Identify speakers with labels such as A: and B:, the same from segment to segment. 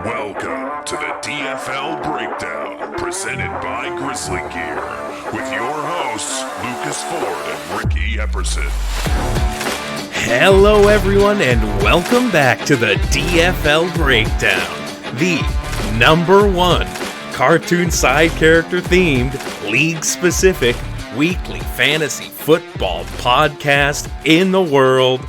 A: Welcome to the DFL Breakdown, presented by GrizLeeGear, with your hosts, Lucas Ford and Ricky Epperson.
B: Hello everyone and welcome back to the DFL Breakdown, the #1 cartoon side character themed, league specific, weekly fantasy football podcast in the world.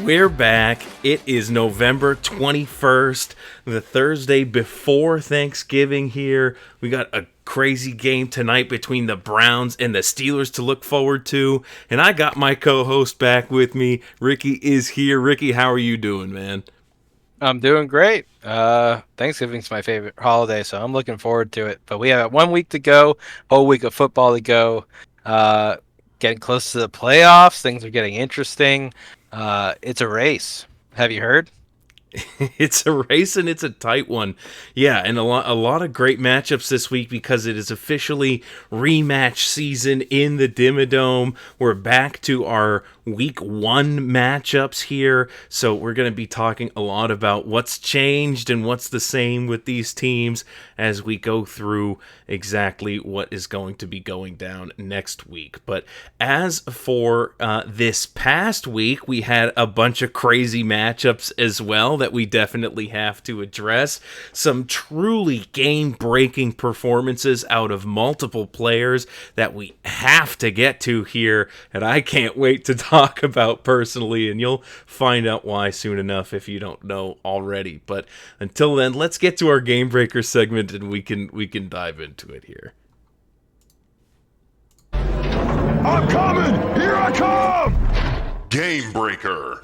B: We're back. It is November 21st, the Thursday before Thanksgiving here. We got a crazy game tonight between the Browns and the Steelers to look forward to. And I got my co-host back with me. Ricky is here. Ricky, how are you doing, man?
C: I'm doing great. Thanksgiving's my favorite holiday, so I'm looking forward to it. But we have 1 week to go, whole week of football to go. Getting close to the playoffs. Things are getting interesting. It's a race. Have you heard?
B: It's a race and it's a tight one. Yeah, and a lot of great matchups this week because it is officially rematch season in the Dimmadome. We're back to our week 1 matchups here, so we're going to be talking a lot about what's changed and what's the same with these teams as we go through exactly what is going to be going down next week. But as for this past week, we had a bunch of crazy matchups as well that we definitely have to address. Some truly game-breaking performances out of multiple players that we have to get to here, and I can't wait to talk about personally, and you'll find out why soon enough if you don't know already. But until then, let's get to our Game Breaker segment and we can dive into it here.
A: I'm coming! Here I come! Game Breaker.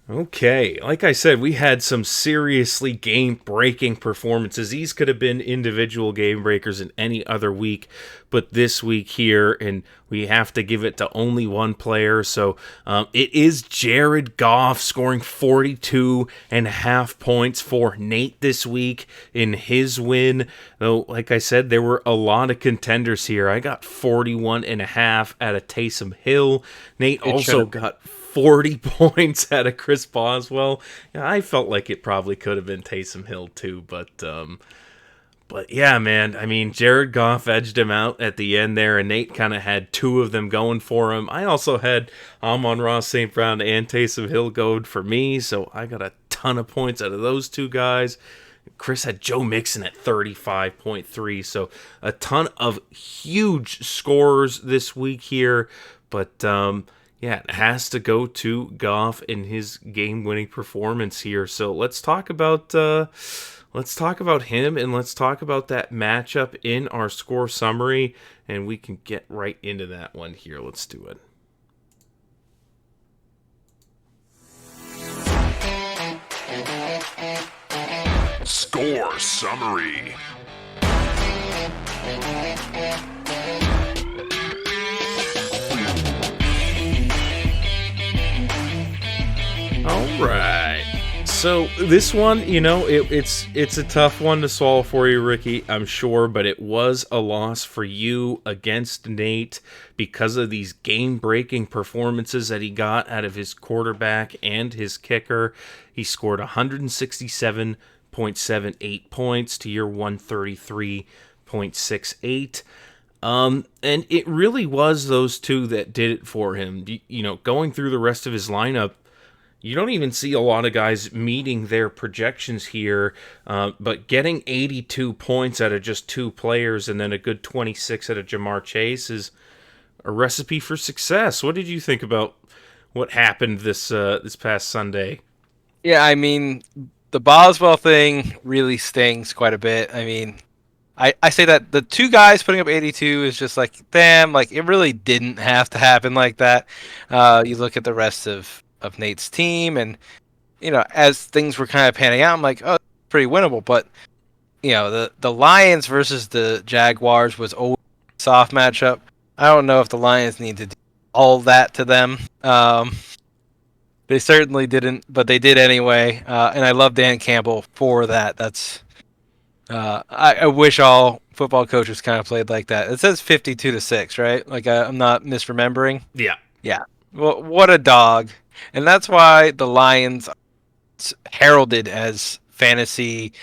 B: Okay, like I said, we had some seriously game-breaking performances. These could have been individual game breakers in any other week, but this week here, and we have to give it to only one player, so it is Jared Goff scoring 42.5 points for Nate this week in his win. Though, like I said, there were a lot of contenders here. I got 41.5 out of Taysom Hill. Nate also got 40 points out of Chris Boswell. Yeah, I felt like it probably could have been Taysom Hill too, but yeah, man. I mean, Jared Goff edged him out at the end there, and Nate kind of had 2 of them going for him. I also had Amon-Ra St. Brown and Taysom Hill going for me, so I got a ton of points out of those 2 guys. Chris had Joe Mixon at 35.3, so a ton of huge scores this week here, but yeah, it has to go to Goff in his game-winning performance here. So let's talk about him, and let's talk about that matchup in our score summary, and we can get right into that one here. Let's do it.
A: Score summary.
B: All right. So this one, it's a tough one to swallow for you, Ricky, I'm sure, but it was a loss for you against Nate because of these game-breaking performances that he got out of his quarterback and his kicker. He scored 167.78 points to your 133.68. And it really was those 2 that did it for him. Going through the rest of his lineup, you don't even see a lot of guys meeting their projections here, but getting 82 points out of just 2 players and then a good 26 out of Jamar Chase is a recipe for success. What did you think about what happened this past Sunday?
C: Yeah, I mean, the Boswell thing really stings quite a bit. I mean, I say that the 2 guys putting up 82 is just like, damn, like it really didn't have to happen like that. You look at the rest of Nate's team, and as things were kind of panning out, I'm like, oh, pretty winnable. But the Lions versus the Jaguars was always a soft matchup. I don't know if the Lions need to do all that to them. They certainly didn't, but they did anyway. And I love Dan Campbell for that. That's I wish all football coaches kind of played like that. It says 52-6, right? Like I'm not misremembering.
B: Yeah.
C: Yeah. Well, what a dog. And that's why the Lions heralded as fantasy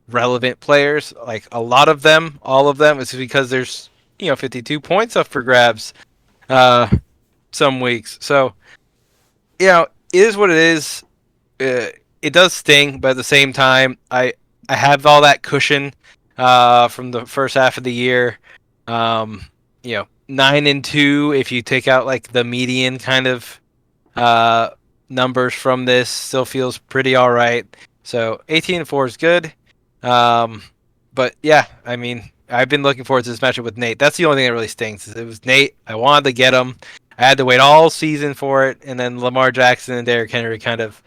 C: relevant players. Like a lot of them, all of them, is because there's 52 points up for grabs uh, some weeks. So it is what it is. It does sting, but at the same time, I have all that cushion from the first half of the year. 9-2 if you take out like the median kind of uh, numbers from this, still feels pretty all right. So 18-4 is good. Um, but yeah, I mean, I've been looking forward to this matchup with Nate. That's the only thing that really stings. It was Nate. I wanted to get him. I had to wait all season for it, and then Lamar Jackson and Derrick Henry kind of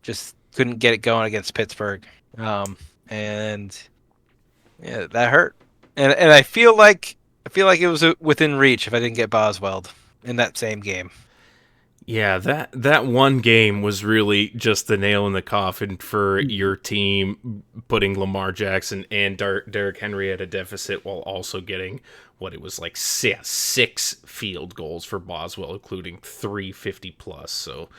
C: just couldn't get it going against Pittsburgh. And yeah, that hurt. And I feel like it was within reach if I didn't get Boswell in that same game.
B: Yeah, that one game was really just the nail in the coffin for your team, putting Lamar Jackson and Derrick Henry at a deficit while also getting what it was like six field goals for Boswell, including 350 plus. So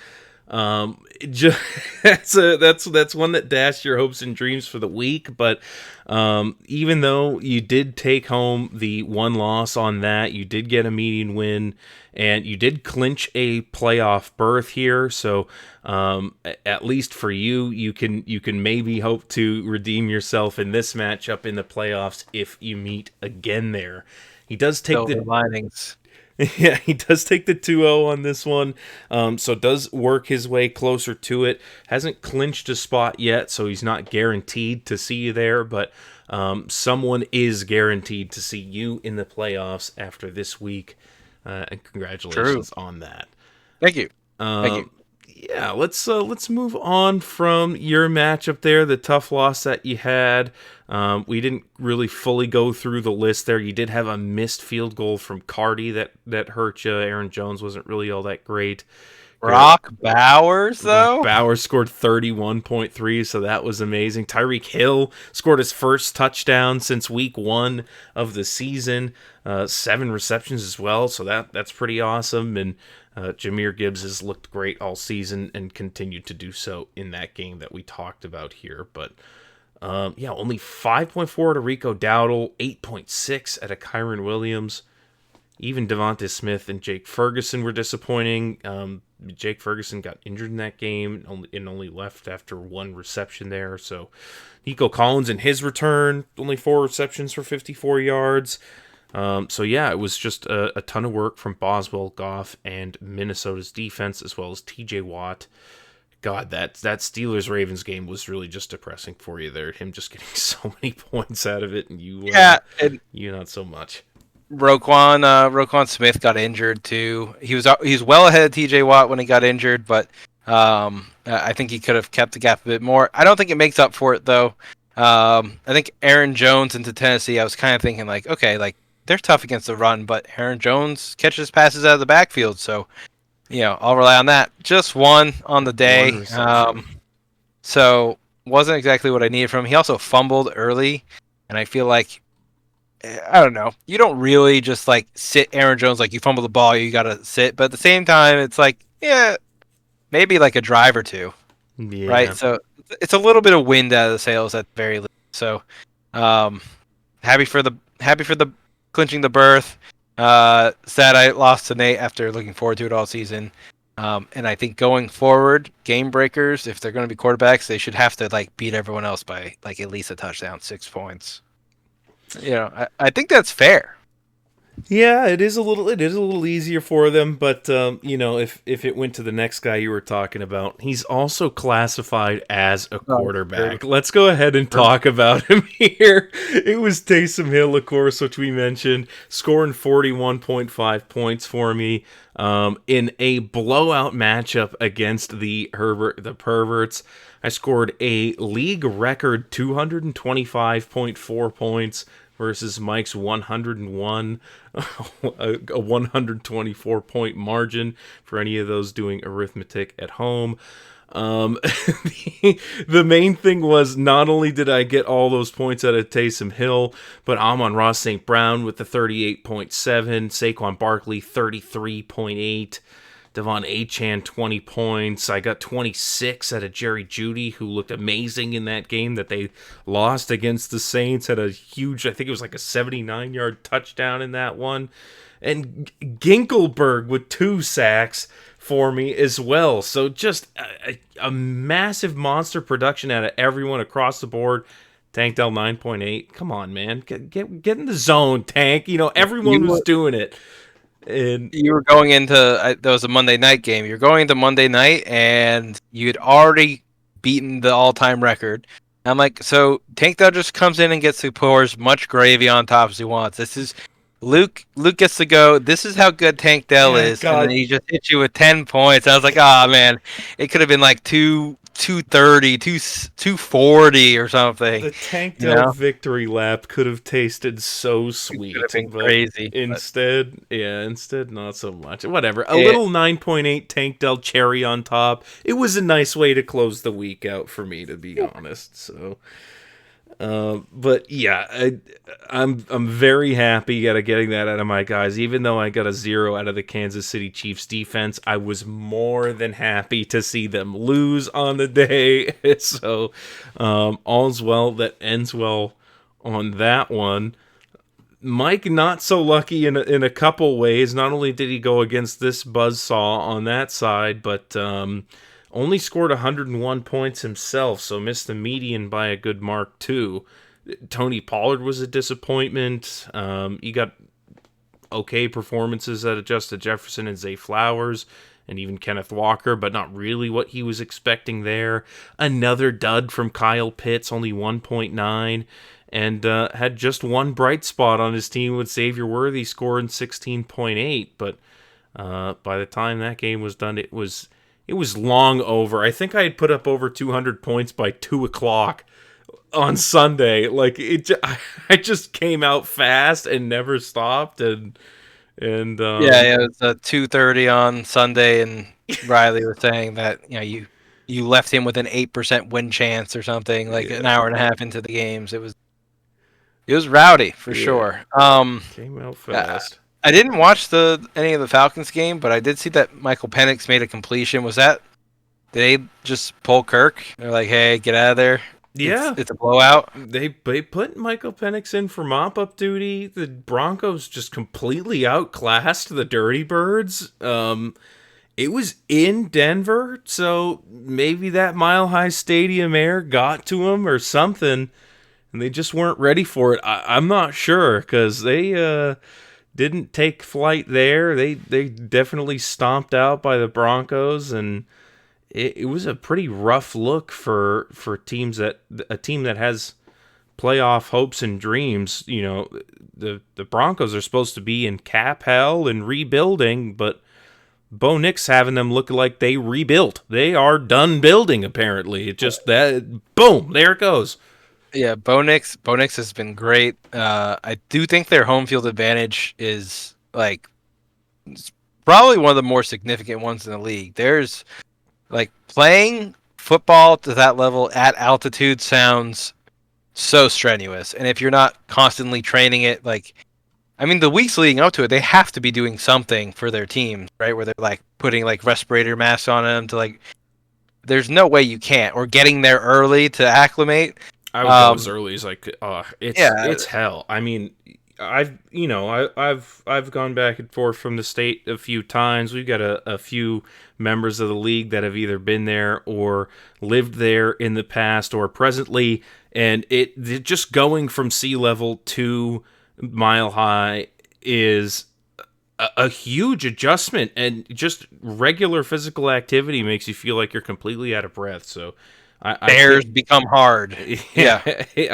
B: just, that's one that dashed your hopes and dreams for the week. But even though you did take home the one loss on that, you did get a median win, and you did clinch a playoff berth here. So at least for you, you can maybe hope to redeem yourself in this matchup in the playoffs if you meet again there. He does take
C: Silver linings.
B: Yeah, he does take the 2-0 on this one, so does work his way closer to it. Hasn't clinched a spot yet, so he's not guaranteed to see you there, but someone is guaranteed to see you in the playoffs after this week, and congratulations on that.
C: Thank you. Thank you.
B: Yeah, let's move on from your matchup there, the tough loss that you had. We didn't really fully go through the list there. You did have a missed field goal from Cardi that hurt you. Aaron Jones wasn't really all that great.
C: Brock Bowers, though?
B: Bowers scored 31.3, so that was amazing. Tyreek Hill scored his first touchdown since week 1 of the season. 7 receptions as well, so that's pretty awesome. And Jahmyr Gibbs has looked great all season and continued to do so in that game that we talked about here. But only 5.4 to Rico Dowdle, 8.6 at a Kyron Williams. Even Devonta Smith and Jake Ferguson were disappointing. Jake Ferguson got injured in that game and only left after 1 reception there. So Nico Collins in his return, only 4 receptions for 54 yards. It was just a ton of work from Boswell, Goff, and Minnesota's defense, as well as TJ Watt. God, that Steelers-Ravens game was really just depressing for you there. Him just getting so many points out of it, and you not so much.
C: Roquan Smith got injured too. He was well ahead of TJ Watt when he got injured, but I think he could have kept the gap a bit more. I don't think it makes up for it though. I think Aaron Jones into Tennessee, I was kind of thinking like, okay, like they're tough against the run, but Aaron Jones catches passes out of the backfield, so I'll rely on that. Just one on the day, so wasn't exactly what I needed from him. He also fumbled early, and I feel like I don't know. You don't really just like sit Aaron Jones like you fumble the ball, you gotta sit. But at the same time, it's like maybe like a drive or two, right? So it's a little bit of wind out of the sails at the very least. So happy for the clinching the berth. Sad I lost to Nate after looking forward to it all season. And I think going forward, game breakers, if they're going to be quarterbacks, they should have to like beat everyone else by like at least a touchdown, 6 points. I think that's fair.
B: Yeah, it is a little easier for them, but if it went to the next guy you were talking about, he's also classified as a quarterback. Let's go ahead and talk about him here. It was Taysom Hill, of course, which we mentioned, scoring 41.5 points for me in a blowout matchup against the perverts. I scored a league record 225.4 points versus Mike's 101, a 124-point margin for any of those doing arithmetic at home. The main thing was not only did I get all those points out of Taysom Hill, but Amon-Ra St. Brown with the 38.7, Saquon Barkley 33.8, Devon Achane 20 points. I got 26 out of Jerry Jeudy, who looked amazing in that game that they lost against the Saints. Had a huge, I think it was like a 79-yard touchdown in that one. And Ginkelberg with 2 sacks for me as well. So just a massive monster production out of everyone across the board. Tank Dell 9.8. Come on, man. Get in the zone, Tank. Everyone was doing it. And
C: you were going into that was a Monday night game. You're going into Monday night, and you had already beaten the all-time record. I'm like, so Tank Dell just comes in and gets to pour as much gravy on top as he wants. This is Luke. Luke gets to go. This is how good Tank Dell is,
B: God.
C: and then he just hit you with 10 points. I was like, oh man, it could have been like 230, 240 or something.
B: The Tank Dell victory lap could have tasted so sweet.
C: Could have been crazy.
B: Instead, not so much. Whatever. A little 9.8 Tank Dell cherry on top. It was a nice way to close the week out for me, to be honest. So, but yeah, I'm very happy at getting that out of my guys. Even though I got a 0 out of the Kansas City Chiefs defense, I was more than happy to see them lose on the day. So all's well that ends well on that one. Mike not so lucky in a couple ways. Not only did he go against this buzzsaw on that side, but only scored 101 points himself, so missed the median by a good mark too. Tony Pollard was a disappointment. He got okay performances out of Justin Jefferson and Zay Flowers and even Kenneth Walker, but not really what he was expecting there. Another dud from Kyle Pitts, only 1.9, and had just one bright spot on his team with Xavier Worthy scoring 16.8, but by the time that game was done, it was long over. I think I had put up over 200 points by 2 o'clock on Sunday. Like I just came out fast and never stopped. And it was
C: 2:30 on Sunday, and Riley was saying that you left him with an 8% win chance or something like an hour and a half into the games. It was rowdy for sure.
B: Came out fast.
C: I didn't watch any of the Falcons game, but I did see that Michael Penix made a completion. Did they just pull Kirk? They're like, hey, get out of there.
B: Yeah.
C: It's a blowout.
B: They put Michael Penix in for mop-up duty. The Broncos just completely outclassed the Dirty Birds. It was in Denver, so maybe that Mile High Stadium air got to them or something, and they just weren't ready for it. I'm not sure, because they didn't take flight there. They definitely stomped out by the Broncos, and it was a pretty rough look for a team that has playoff hopes and dreams. The Broncos are supposed to be in cap hell and rebuilding, but Bo Nix having them look like they rebuilt. They are done building, apparently. It just that boom, there it goes.
C: Yeah, Bo Nix has been great. I do think their home field advantage is it's probably one of the more significant ones in the league. There's playing football to that level at altitude sounds so strenuous, and if you're not constantly training it, the weeks leading up to it, they have to be doing something for their teams, right? Where they're putting respirator masks on them to there's no way you can't, or getting there early to acclimate.
B: I would go as early as it's hell. I mean, I've gone back and forth from the state a few times. We've got a few members of the league that have either been there or lived there in the past or presently, and it just going from sea level to Mile High is a huge adjustment, and just regular physical activity makes you feel like you're completely out of breath. So
C: Bears become hard. Yeah,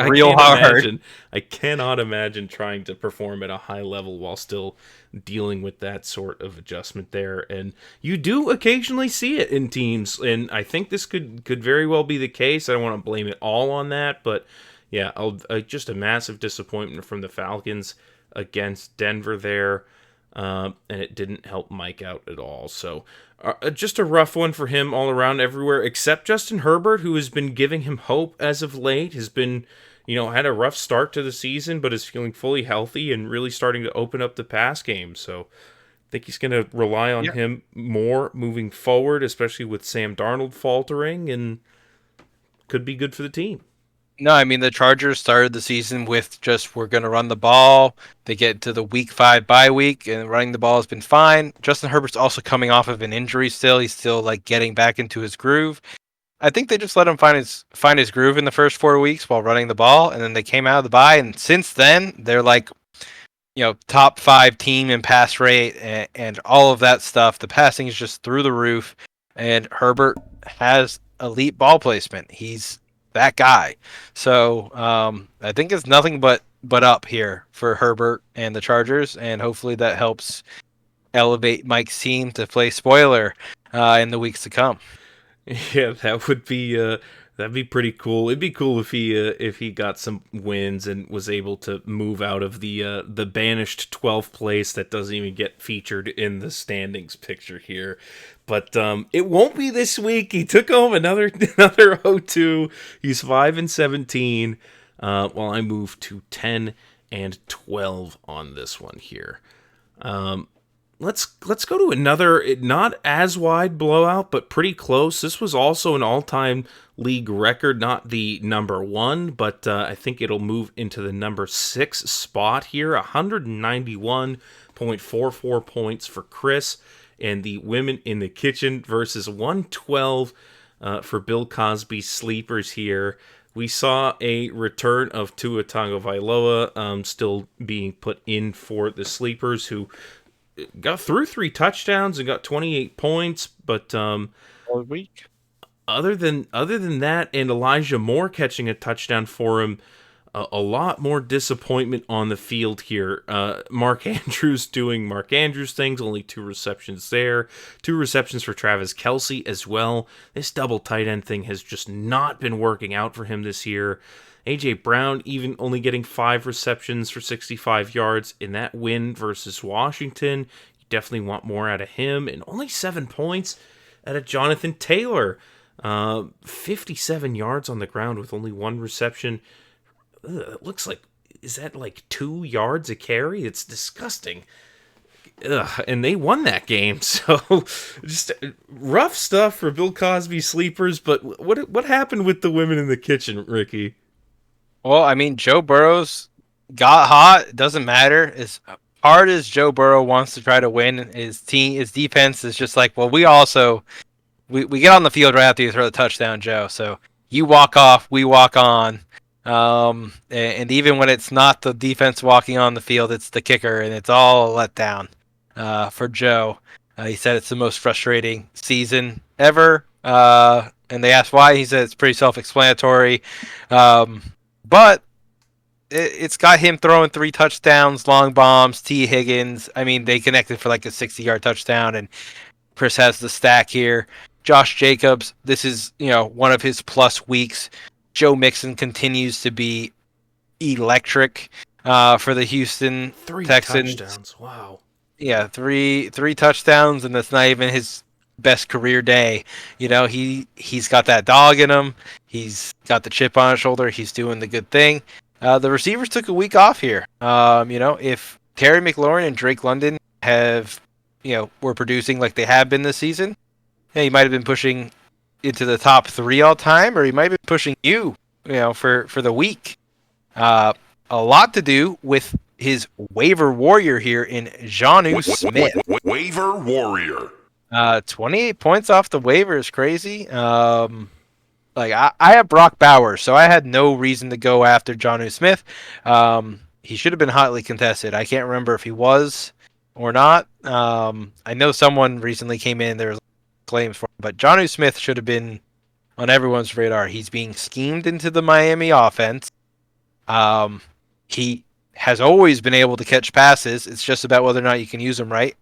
C: real hard.
B: I cannot imagine trying to perform at a high level while still dealing with that sort of adjustment there. And you do occasionally see it in teams, and I think this could very well be the case. I don't want to blame it all on that, but yeah, just a massive disappointment from the Falcons against Denver there, and it didn't help Mike out at all. So just a rough one for him all around everywhere, except Justin Herbert, who has been giving him hope as of late, has been, had a rough start to the season, but is feeling fully healthy and really starting to open up the pass game. So Think he's going to rely on him more moving forward, especially with Sam Darnold faltering, and could be good for the team.
C: No, I mean, the Chargers started the season with just, we're going to run the ball. They get to the week 5 bye week, and running the ball has been fine. Justin Herbert's also coming off of an injury still. He's still like getting back into his groove. I think they just let him find his groove in the first 4 weeks while running the ball, and then they came out of the bye, and since then they're like, top 5 team in pass rate and all of that stuff. The passing is just through the roof, and Herbert has elite ball placement. He's that guy. So I think it's nothing but up here for Herbert and the Chargers, and hopefully that helps elevate Mike's team to play spoiler in the weeks to come.
B: Yeah, that'd be pretty cool. It'd be cool if he got some wins and was able to move out of the banished 12th place that doesn't even get featured in the standings picture here. But it won't be this week. He took home another 0-2. He's 5-17. While I move to 10-12 on this one here. Let's go to another, not as wide blowout, but pretty close. This was also an all-time league record, not the number 1, but I think it'll move into the number 6 spot here. 191.44 points for Chris and the Women in the Kitchen versus 112 for Bill Cosby sleepers here. We saw a return of Tua Tagovailoa still being put in for the sleepers, who got through 3 touchdowns and got 28 points, but
C: Week.
B: Other than that, and Elijah Moore catching a touchdown for him, a lot more disappointment on the field here. Mark Andrews doing Mark Andrews things, only 2 receptions there. 2 receptions for Travis Kelce as well. This double tight end thing has just not been working out for him this year. A.J. Brown even only getting 5 receptions for 65 yards in that win versus Washington. You definitely want more out of him. And only 7 points out of Jonathan Taylor. 57 yards on the ground with only 1 reception. It looks like, is that like 2 yards a carry? It's disgusting. And they won that game, so just rough stuff for Bill Cosby sleepers. But what happened with the Women in the Kitchen, Ricky?
C: Well, I mean, Joe Burrow's got hot. It doesn't matter. As hard as Joe Burrow wants to try to win, his defense is just like, well, we get on the field right after you throw the touchdown, Joe. So you walk off, we walk on. And even when it's not the defense walking on the field, it's the kicker, and it's all a letdown for Joe. He said it's the most frustrating season ever. And they asked why. He said it's pretty self-explanatory. But it's got him throwing 3 touchdowns, long bombs, T. Higgins. I mean, they connected for like a 60-yard touchdown, and Chris has the stack here. Josh Jacobs, this is, one of his plus weeks. Joe Mixon continues to be electric for the Houston
B: 3
C: Texans.
B: Touchdowns, wow.
C: Yeah, three touchdowns, and that's not even his best career day. He's got that dog in him. He's got the chip on his shoulder. He's doing the good thing. The receivers took a week off here. If Terry McLaurin and Drake London were producing like they have been this season, he might have been pushing into the top 3 all time, or he might have been pushing for the week. A lot to do with his waiver warrior here in Jonnu Smith.
A: Waiver warrior.
C: 28 points off the waiver is crazy. I have Brock Bowers, so I had no reason to go after Jonnu Smith. He should have been hotly contested. I can't remember if he was or not. I know someone recently came in. There was claims for him, but Jonnu Smith should have been on everyone's radar. He's being schemed into the Miami offense. He has always been able to catch passes. It's just about whether or not you can use them right.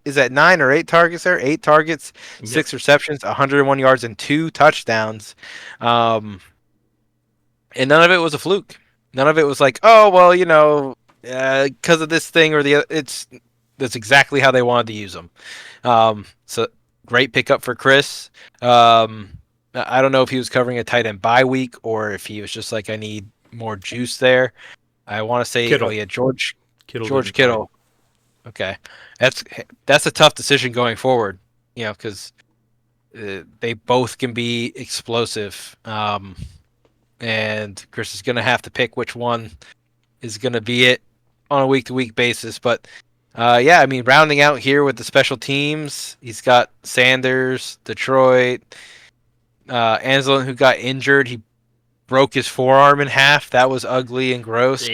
C: Is that 9 or 8 targets there? 8 targets, 6 receptions, 101 yards, and 2 touchdowns. And none of it was a fluke. None of it was like, oh, well, because of this thing or the other. That's exactly how they wanted to use them. So great pickup for Chris. I don't know if he was covering a tight end bye week or if he was just like, I need more juice there. I want to say,
B: Kittle.
C: George
B: Kittle.
C: Kittle. Okay, that's a tough decision going forward. Because they both can be explosive. And Chris is going to have to pick which one is going to be it on a week-to-week basis. But yeah, I mean, rounding out here with the special teams, he's got Sanders, Detroit, Anzalone, who got injured. He broke his forearm in half. That was ugly and gross.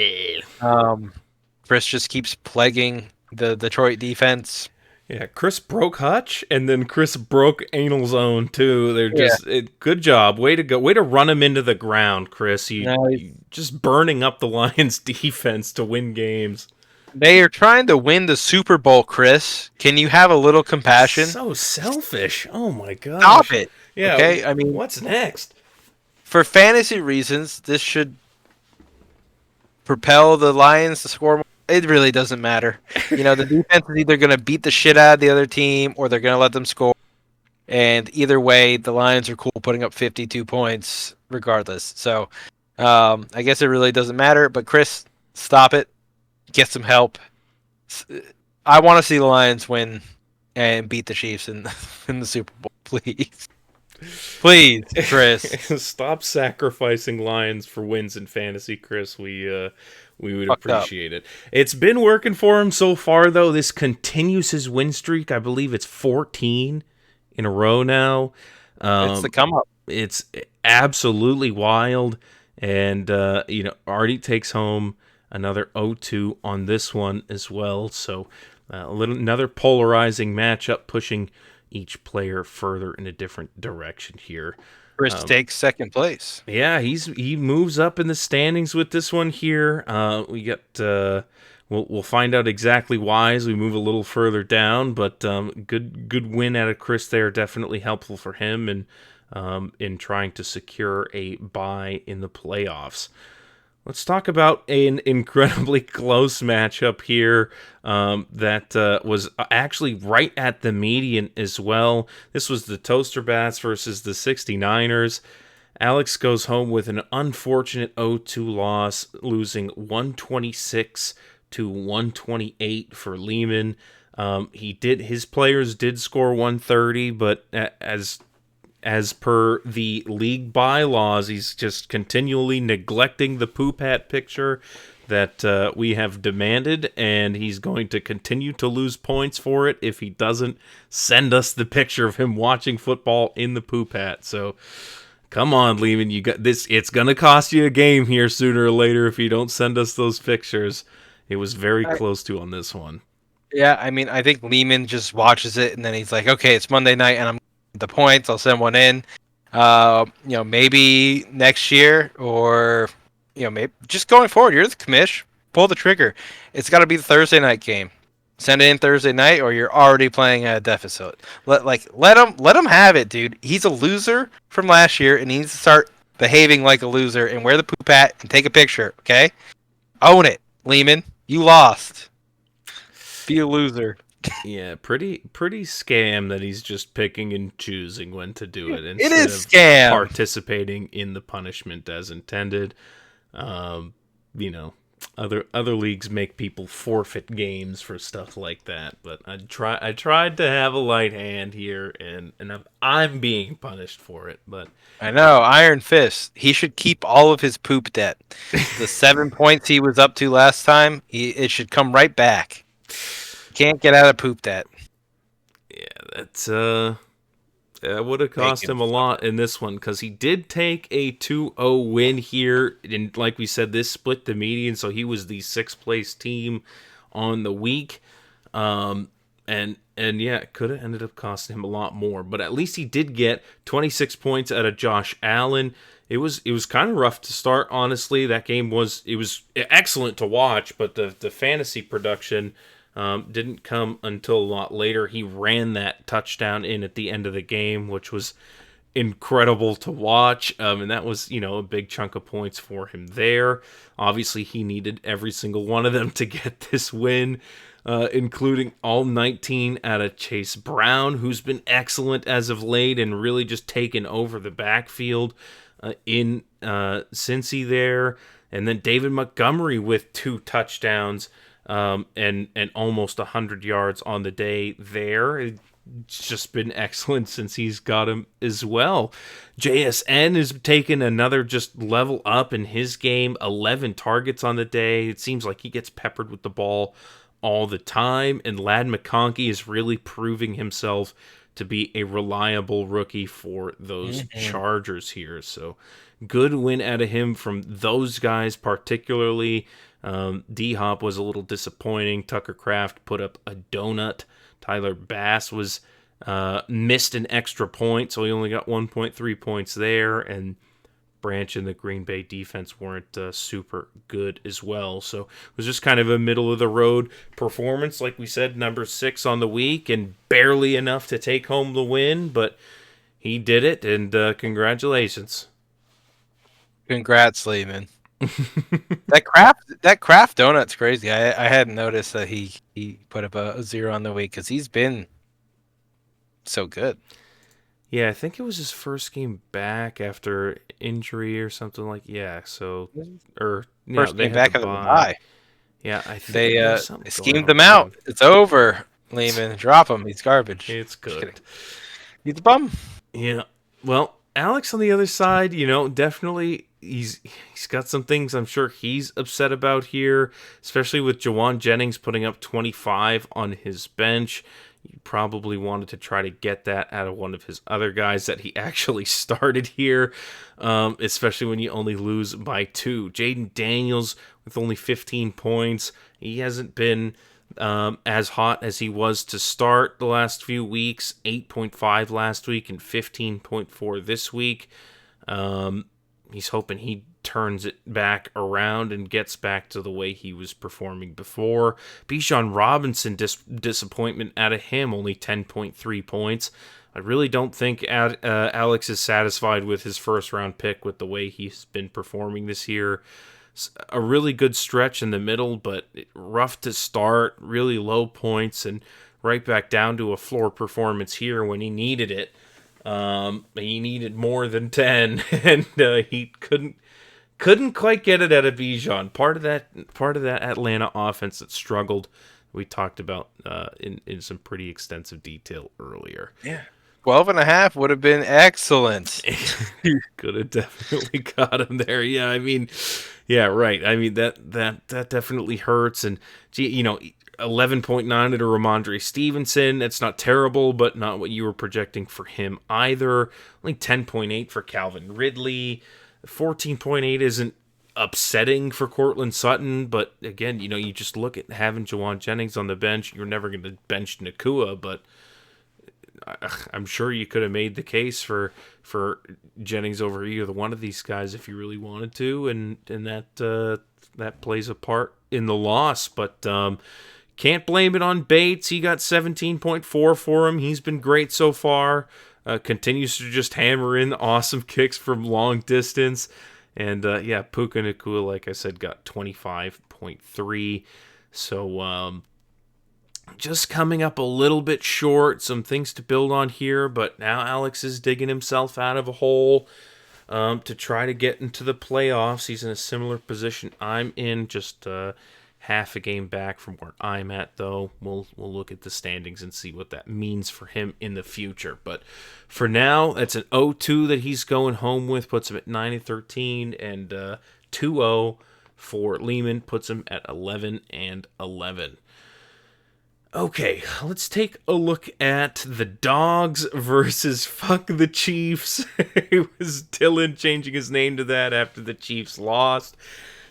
C: Chris just keeps plaguing the Detroit defense.
B: Yeah, Chris broke Hutch, and then Chris broke Anal Zone too. They're just good job, way to go, way to run him into the ground, Chris. You just burning up the Lions' defense to win games.
C: They are trying to win the Super Bowl, Chris. Can you have a little compassion?
B: So selfish. Oh my gosh.
C: Stop it.
B: Yeah.
C: Okay. I mean,
B: what's next?
C: For fantasy reasons, this should propel the Lions to score more. It really doesn't matter. The defense is either going to beat the shit out of the other team or they're going to let them score. And either way, the Lions are cool putting up 52 points regardless. So I guess it really doesn't matter. But Chris, stop it. Get some help. I want to see the Lions win and beat the Chiefs in the Super Bowl, please. Please, Chris.
B: Stop sacrificing Lions for wins in fantasy, Chris. We would appreciate it. It's been working for him so far, though. This continues his win streak. I believe it's 14 in a row now.
C: It's the come up.
B: It's absolutely wild. And, Artie takes home another 0-2 on this one as well. So another polarizing matchup, pushing each player further in a different direction here.
C: Chris takes second place.
B: Yeah, he moves up in the standings with this one here. We got we'll find out exactly why as we move a little further down, but good win out of Chris there, definitely helpful for him and in trying to secure a bye in the playoffs. Let's talk about an incredibly close matchup here that was actually right at the median as well. This was the Toaster Bats versus the 69ers. Alex goes home with an unfortunate 0-2 loss, losing 126 to 128 for Lehman. His players did score 130, but as per the league bylaws, he's just continually neglecting the poop hat picture that we have demanded, and he's going to continue to lose points for it if he doesn't send us the picture of him watching football in the poop hat. So, come on, Lehman, you got this. It's going to cost you a game here sooner or later if you don't send us those pictures. It was very close to on this one.
C: Yeah, I mean, I think Lehman just watches it, and then he's like, okay, it's Monday night, and I'm the points. I'll send one in. Maybe next year, or maybe just going forward. You're the commish. Pull the trigger. It's got to be the Thursday night game. Send it in Thursday night, or you're already playing at a deficit. Let him have it, dude. He's a loser from last year, and he needs to start behaving like a loser and wear the poop hat and take a picture. Okay, own it, Lehman. You lost. Be a loser.
B: Yeah, pretty scam that he's just picking and choosing when to do it
C: instead it is scam.
B: Participating in the punishment as intended. Other leagues make people forfeit games for stuff like that, but I tried to have a light hand here, and I'm being punished for it. But
C: I know, Iron Fist. He should keep all of his poop debt. The 7 points he was up to last time, it should come right back. Can't get out of poop debt.
B: Yeah, that would have cost him a lot in this one, because he did take a 2-0 win here, and like we said, this split the median, so he was the 6th place team on the week, and yeah, it could have ended up costing him a lot more, but at least he did get 26 points out of Josh Allen. It was kind of rough to start, honestly. That game was excellent to watch, but the fantasy production didn't come until a lot later. He ran that touchdown in at the end of the game, which was incredible to watch. And that was, a big chunk of points for him there. Obviously, he needed every single one of them to get this win, including all 19 out of Chase Brown, who's been excellent as of late and really just taken over the backfield in Cincy there. And then David Montgomery with 2 touchdowns and almost 100 yards on the day there. It's just been excellent since he's got him as well. JSN has taken another just level up in his game. 11 targets on the day. It seems like he gets peppered with the ball all the time. And Ladd McConkey is really proving himself to be a reliable rookie for those Chargers here. So good win out of him from those guys particularly. D-Hop was a little disappointing. Tucker Kraft put up a donut. Tyler Bass was missed an extra point, so he only got 1.3 points there. And Branch and the Green Bay defense weren't super good as well. So it was just kind of a middle-of-the-road performance. Like we said, number 6 on the week and barely enough to take home the win, but he did it, and congratulations.
C: Congrats, Lehman. that Kraft donut's crazy. I hadn't noticed that he put up a 0 on the week because he's been so good.
B: Yeah, I think it was his first game back after injury or something like. Yeah, so or
C: first game back after the bye.
B: Yeah, I think
C: they schemed them out. It's over, Lehman. Drop him. He's garbage.
B: It's good.
C: He's a bum.
B: Yeah. Well, Alex on the other side, definitely he's got some things I'm sure he's upset about here, especially with Jawan Jennings putting up 25 on his bench. He probably wanted to try to get that out of one of his other guys that he actually started here, especially when you only lose by 2. Jaden Daniels with only 15 points. He hasn't been as hot as he was to start the last few weeks. 8.5 last week and 15.4 this week. He's hoping he turns it back around and gets back to the way he was performing before. Bijan Robinson, disappointment out of him, only 10.3 points. I really don't think Alex is satisfied with his first-round pick with the way he's been performing this year. A really good stretch in the middle, but rough to start, really low points, and right back down to a floor performance here when he needed it. He needed more than 10, and he couldn't quite get it out of Bijan. Part of that Atlanta offense that struggled, we talked about in some pretty extensive detail earlier.
C: Yeah. 12.5 would have been excellent.
B: Could have definitely got him there. Yeah, I mean, yeah, right. I mean, that definitely hurts. And, 11.9 to Ramondre Stevenson. That's not terrible, but not what you were projecting for him either. Only 10.8 for Calvin Ridley. 14.8 isn't upsetting for Courtland Sutton, but again, you just look at having Jawan Jennings on the bench. You're never going to bench Nakua, but I'm sure you could have made the case for Jennings over either one of these guys if you really wanted to, and that plays a part in the loss. But can't blame it on Bates. He got 17.4 for him. He's been great so far. Continues to just hammer in awesome kicks from long distance. And Puka Nacua, like I said, got 25.3. So just coming up a little bit short. Some things to build on here, but now Alex is digging himself out of a hole to try to get into the playoffs. He's in a similar position I'm in, just half a game back from where I'm at, though. We'll look at the standings and see what that means for him in the future. But for now, that's an 0-2 that he's going home with, puts him at 9-13, and 2-0 for Lehman puts him at 11-11. Okay, let's take a look at the Dogs versus Fuck the Chiefs. It was Dylan changing his name to that after the Chiefs lost.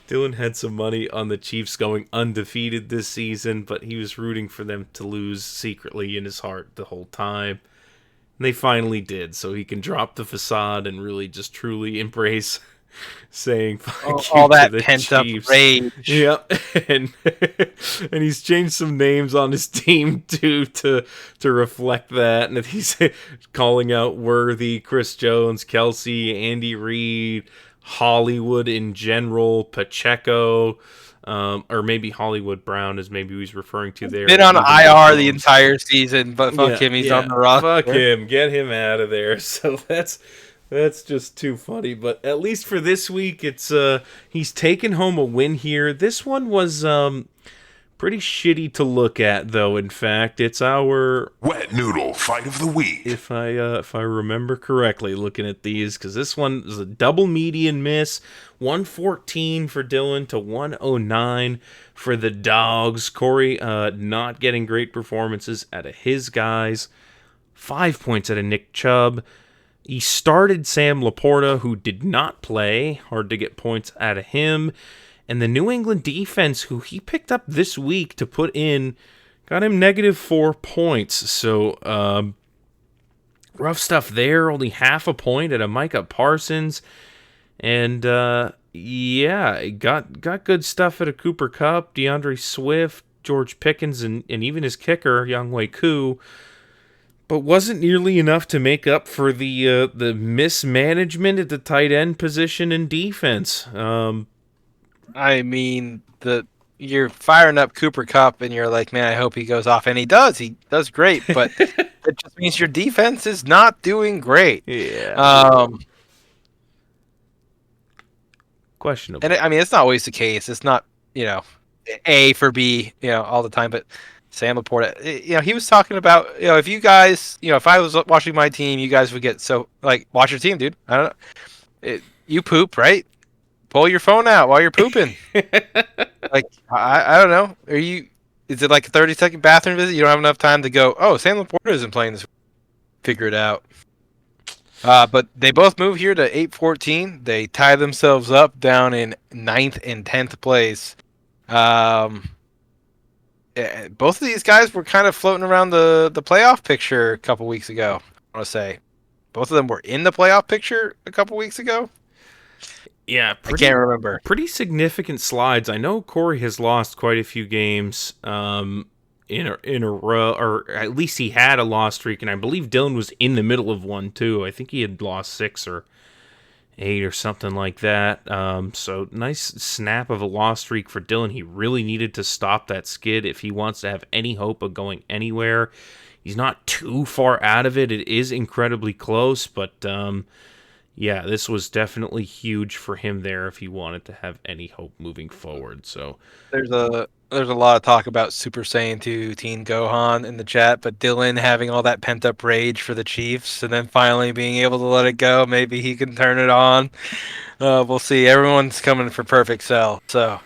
B: Dylan had some money on the Chiefs going undefeated this season, but he was rooting for them to lose secretly in his heart the whole time. And they finally did, so he can drop the facade and really just truly embrace saying fuck
C: all
B: you
C: that
B: to the
C: pent up
B: Chiefs.
C: rage.
B: Yep, and he's changed some names on his team too to reflect that, and he's calling out Worthy, Chris Jones, Kelsey, Andy Reid, Hollywood in general, Pacheco, or maybe Hollywood Brown is maybe he's referring to there.
C: Been on IR the entire season, but fuck him, he's on the roster.
B: Fuck him, get him out of there. So that's just too funny. But at least for this week, it's he's taken home a win here. This one was pretty shitty to look at, though. In fact, it's our
A: Wet Noodle Fight of the Week.
B: if I remember correctly, looking at these, because this one is a double median miss, 114 for Dylan to 109 for the Dogs. Corey not getting great performances out of his guys. 5 points out of Nick Chubb. He started Sam Laporta, who did not play. Hard to get points out of him. And the New England defense, who he picked up this week to put in, got him -4 points. So, rough stuff there. Only half a point at a Micah Parsons. And, yeah, got good stuff at a Cooper Kupp, DeAndre Swift, George Pickens, and even his kicker, Younghoe Koo. But wasn't nearly enough to make up for the mismanagement at the tight end position and defense.
C: I mean, you're firing up Cooper Kupp, and you're like, man, I hope he goes off, and he does. He does great, but it just means your defense is not doing great.
B: Yeah. Questionable.
C: And I mean, it's not always the case. It's not, A for B, all the time. But Sam Laporta, he was talking about, if you guys, if I was watching my team, you guys would get watch your team, dude. I don't know. You poop, right? Pull your phone out while you're pooping. Like, I don't know. Is it like a 30-second bathroom visit? You don't have enough time to go, oh, Sam Laporta isn't playing this. Figure it out. But they both move here to 8-14. They tie themselves up down in 9th and 10th place. Both of these guys were kind of floating around the playoff picture a couple weeks ago, I want to say. Both of them were in the playoff picture a couple weeks ago.
B: Yeah,
C: I can't remember.
B: Pretty significant slides. I know Corey has lost quite a few games in a row, or at least he had a loss streak, and I believe Dylan was in the middle of one too. I think he had lost 6 or 8 or something like that. So nice snap of a loss streak for Dylan. He really needed to stop that skid if he wants to have any hope of going anywhere. He's not too far out of it. It is incredibly close, but yeah, this was definitely huge for him there if he wanted to have any hope moving forward. So
C: there's a lot of talk about Super Saiyan 2 Teen Gohan in the chat, but Dylan having all that pent up rage for the Chiefs and then finally being able to let it go, maybe he can turn it on. We'll see. Everyone's coming for Perfect Cell, so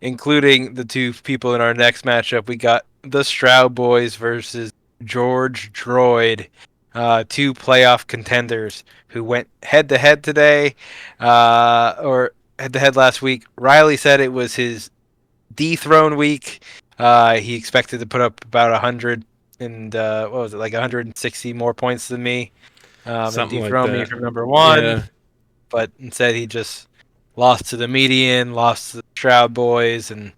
C: including the two people in our next matchup, we got the Stroud Boys versus George Droid. 2 playoff contenders who went head-to-head today, or head-to-head last week. Riley said it was his dethrone week. He expected to put up about 100 and, 160 more points than me. And dethrone me from number 1. Yeah. But instead he just lost to the median, lost to the Stroud Boys, and,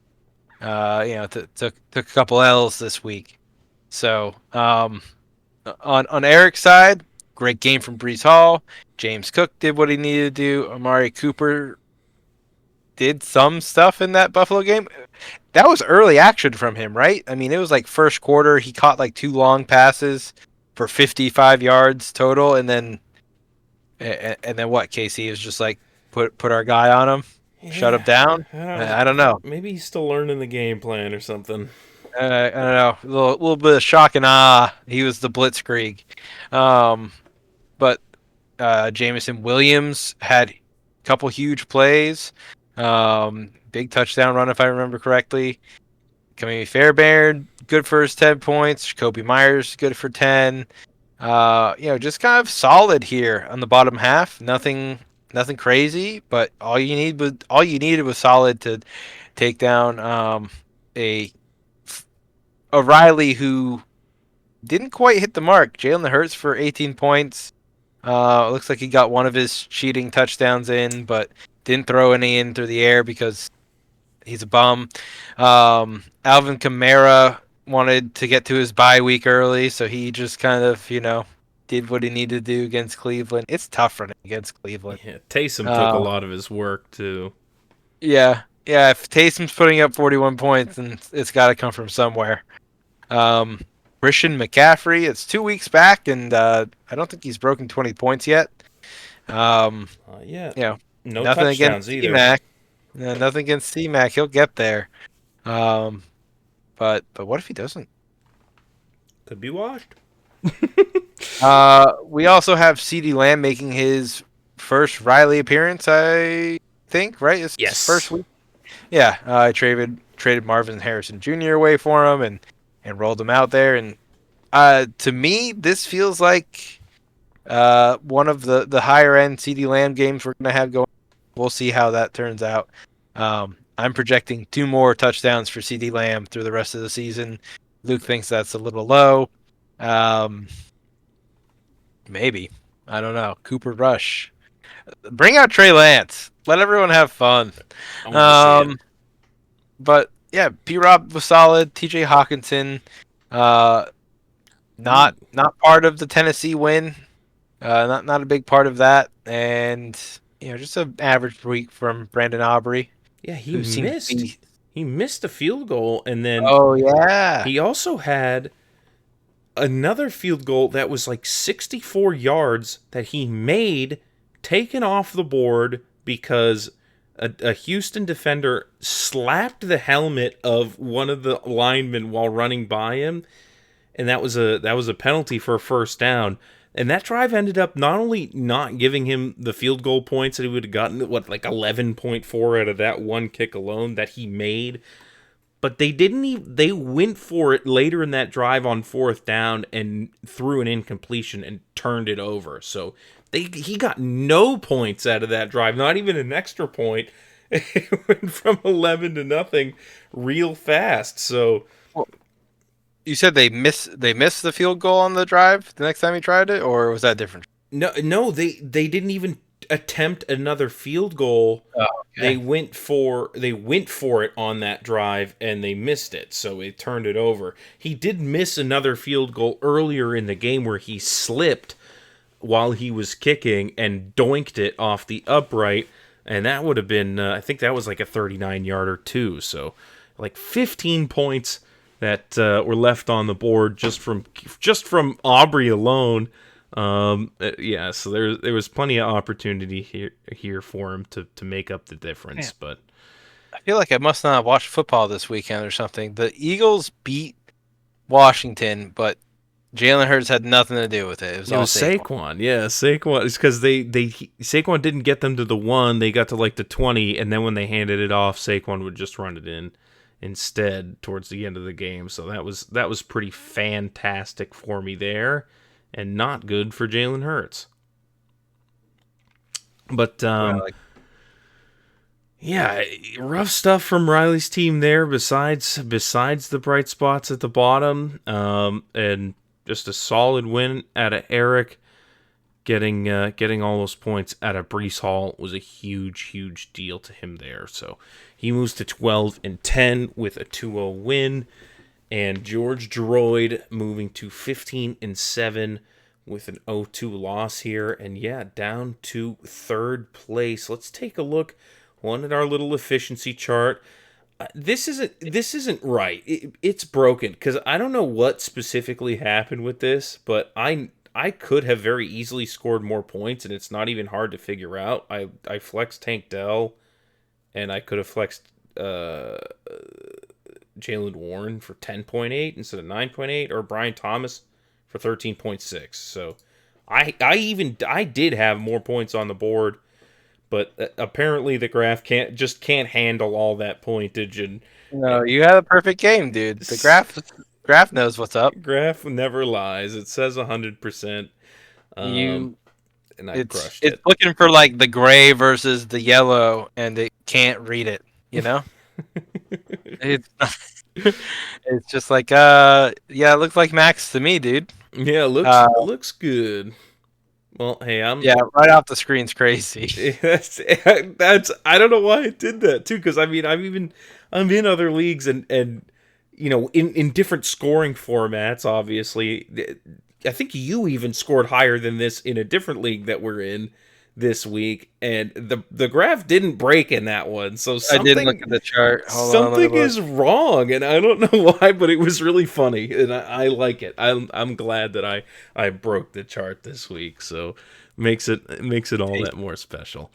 C: took a couple L's this week. So, on Eric's side, great game from Breece Hall. James Cook did what he needed to do. Amari Cooper did some stuff in that Buffalo game. That was early action from him, right? I mean, it was like first quarter. He caught like 2 long passes for 55 yards total, and then what? Casey was just like put our guy on him, shut him down. I don't know.
B: Maybe he's still learning the game plan or something.
C: I don't know. A little bit of shock and awe. He was the blitzkrieg. But Jameson Williams had a couple huge plays. Big touchdown run, if I remember correctly. Kamimi Fairbairn, good for his 10 points. Jacoby Myers, good for 10. Just kind of solid here on the bottom half. Nothing crazy, but all you needed was solid to take down a Riley who didn't quite hit the mark. Jalen Hurts for 18 points. Looks like he got one of his cheating touchdowns in, but didn't throw any in through the air because he's a bum. Alvin Kamara wanted to get to his bye week early, so he just kind of, did what he needed to do against Cleveland. It's tough running against Cleveland.
B: Yeah, Taysom took a lot of his work, too.
C: Yeah, if Taysom's putting up 41 points, then it's got to come from somewhere. Christian McCaffrey, it's 2 weeks back, and I don't think he's broken 20 points yet.
B: No
C: nothing against
B: either.
C: T-Mac. Nothing against C-Mac. He'll get there. But what if he doesn't?
B: Could be washed.
C: We also have CD Lamb making his first Riley appearance, I think, right? It's his first
B: Yes.
C: week. Yeah, I traded Marvin Harrison Jr. away for him and rolled him out there. And to me, this feels like one of the higher end CD Lamb games we're gonna have going. We'll see how that turns out. I'm projecting 2 more touchdowns for CD Lamb through the rest of the season. Luke thinks that's a little low. Um, Maybe. I don't know. Cooper Rush. Bring out Trey Lance. Let everyone have fun.
B: I want to see it.
C: But yeah, P Rob was solid. TJ Hawkinson, uh, not part of the Tennessee win. Not a big part of that. And just an average week from Brandon Aubrey,
B: Yeah, he
C: who seems to
B: missed.
C: be.
B: He missed a field goal, and then
C: Oh yeah.
B: he also had another field goal that was like 64 yards that he made, taken off the board because a Houston defender slapped the helmet of one of the linemen while running by him, and that was a penalty for a first down. And that drive ended up not only not giving him the field goal points that he would have gotten, like 11.4 out of that one kick alone that he made, but they didn't even, they went for it later in that drive on fourth down and threw an incompletion and turned it over. So he got no points out of that drive, not even an extra point. It went from 11 to nothing real fast. So
C: Well, you said they missed the field goal on the drive the next time he tried it, or was that different?
B: no, they didn't even attempt another field goal.
C: Oh,
B: They
C: okay.
B: went for it on that drive and they missed it, so it turned it over. He did miss another field goal earlier in the game where he slipped while he was kicking and doinked it off the upright, and that would have been I think that was like a 39-yarder too. So like 15 points that were left on the board just from Aubrey alone. Yeah, so there was plenty of opportunity here for him to make up the difference,
C: Man,
B: but
C: I feel like I must not have watched football this weekend or something. The Eagles beat Washington, but Jalen Hurts had nothing to do with it. It was
B: it
C: all
B: was
C: Saquon.
B: Saquon. Yeah, Saquon. It's because Saquon didn't get them to the 1. They got to like the 20, and then when they handed it off, Saquon would just run it in instead towards the end of the game. So that was pretty fantastic for me there, and not good for Jalen Hurts. But
C: Yeah, like
B: yeah, rough stuff from Riley's team there. Besides the bright spots at the bottom, and just a solid win out of Eric. Getting all those points out of Brees Hall was a huge deal to him there. So he moves to 12-10 with a 2-0 win, and George Droid moving to 15-7 with an 0-2 loss here, and yeah, down to third place. Let's take a look at our little efficiency chart. This isn't right. It's broken because I don't know what specifically happened with this, but I could have very easily scored more points, and it's not even hard to figure out. I flexed Tank Dell, and I could have flexed Jalen Warren for 10.8 instead of 9.8, or Brian Thomas for 13.6. So I did have more points on the board, but apparently the graph can't handle all that pointage,
C: no, you had a perfect game, dude. The graph knows what's up.
B: graph never lies. It says 100%,
C: You
B: and I
C: it's
B: crushed
C: it's
B: it.
C: looking for like the gray versus the yellow, and it can't read it. You know, it's it's just like yeah, it looks like Max to me, dude.
B: Yeah,
C: Uh,
B: it looks good. Well, hey,
C: yeah, right off the screen's crazy.
B: that's I don't know why I did that too, because I mean I'm in other leagues and in different scoring formats. Obviously, I think you even scored higher than this in a different league that we're in this week, and the graph didn't break in that one. So
C: I didn't look at the chart. Hold on, let me
B: something
C: look.
B: is wrong, and I don't know why, but it was really funny, and I like it. I'm glad that I broke the chart this week, so makes it all that more special.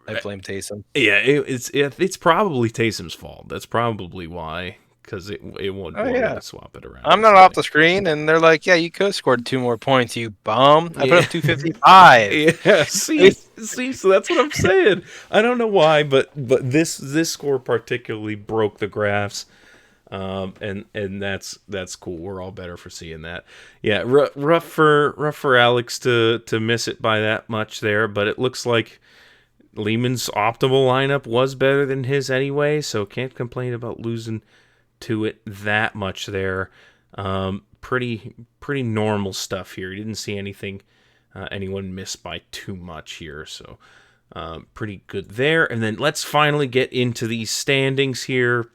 C: I blame Taysom.
B: Yeah, it's probably Taysom's fault. That's probably why, because it won't
C: Oh
B: want me
C: yeah.
B: to swap it around.
C: I'm
B: or
C: not off
B: something.
C: the screen, and they're like, "Yeah, you could have scored 2 more points, you bum." I put
B: Yeah.
C: up 255.
B: Yeah, see, so that's what I'm saying. I don't know why, but this score particularly broke the graphs, and that's cool. We're all better for seeing that. Yeah, rough for Alex to miss it by that much there, but it looks like Lehman's optimal lineup was better than his anyway, so can't complain about losing to it that much there. Pretty normal stuff here. You didn't see anyone miss by too much here, so pretty good there. And then let's finally get into these standings here.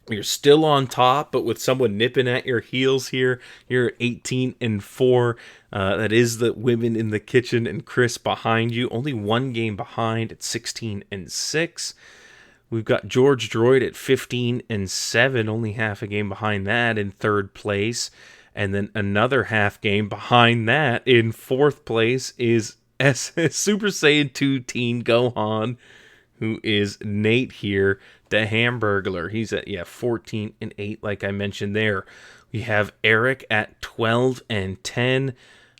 B: You're still on top, but with someone nipping at your heels here. You're 18-4. That is the women in the kitchen and Chris behind you. Only one game behind at 16-6. We've got George Droid at 15-7, only half a game behind that in third place. And then another half game behind that in fourth place is Super Saiyan 2 Teen Gohan, who is Nate here, the Hamburglar. He's at 14-8, like I mentioned there. We have Eric at 12-10.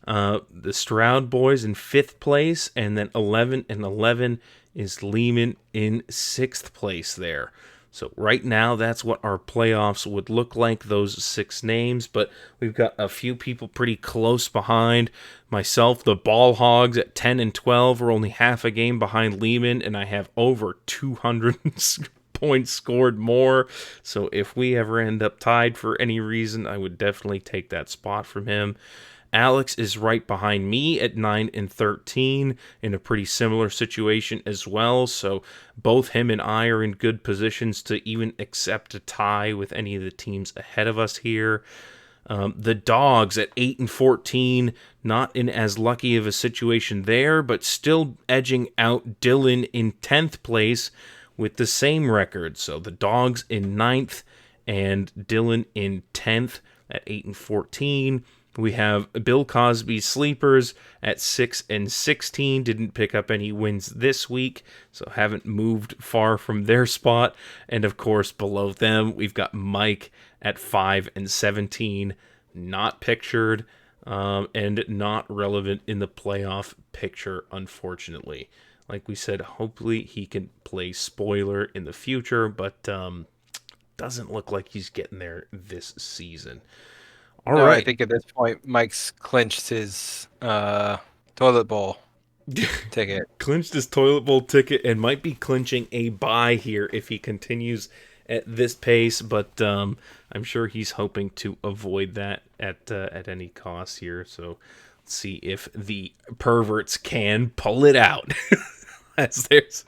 B: The Stroud boys in fifth place, and then 11-11 is Lehman in sixth place there. So right now, that's what our playoffs would look like, those 6 names. But we've got a few people pretty close behind. Myself, the Ball Hogs at 10-12 are only half a game behind Lehman, and I have over 200 points scored more. So if we ever end up tied for any reason, I would definitely take that spot from him. Alex is right behind me at 9-13 in a pretty similar situation as well. So both him and I are in good positions to even accept a tie with any of the teams ahead of us here. The Dogs at 8-14, not in as lucky of a situation there, but still edging out Dylan in 10th place with the same record. So the Dogs in 9th and Dylan in 10th at 8-14. We have Bill Cosby Sleepers at 6-16. Didn't pick up any wins this week, so haven't moved far from their spot. And of course, below them, we've got Mike at 5-17, not pictured, and not relevant in the playoff picture, unfortunately. Like we said, hopefully he can play spoiler in the future, but doesn't look like he's getting there this season. All
C: No,
B: right.
C: I think at this point, Mike's clinched his toilet bowl ticket.
B: Clinched his toilet bowl ticket and might be clinching a bye here if he continues at this pace, but I'm sure he's hoping to avoid that at any cost here. So let's see if the perverts can pull it out as there's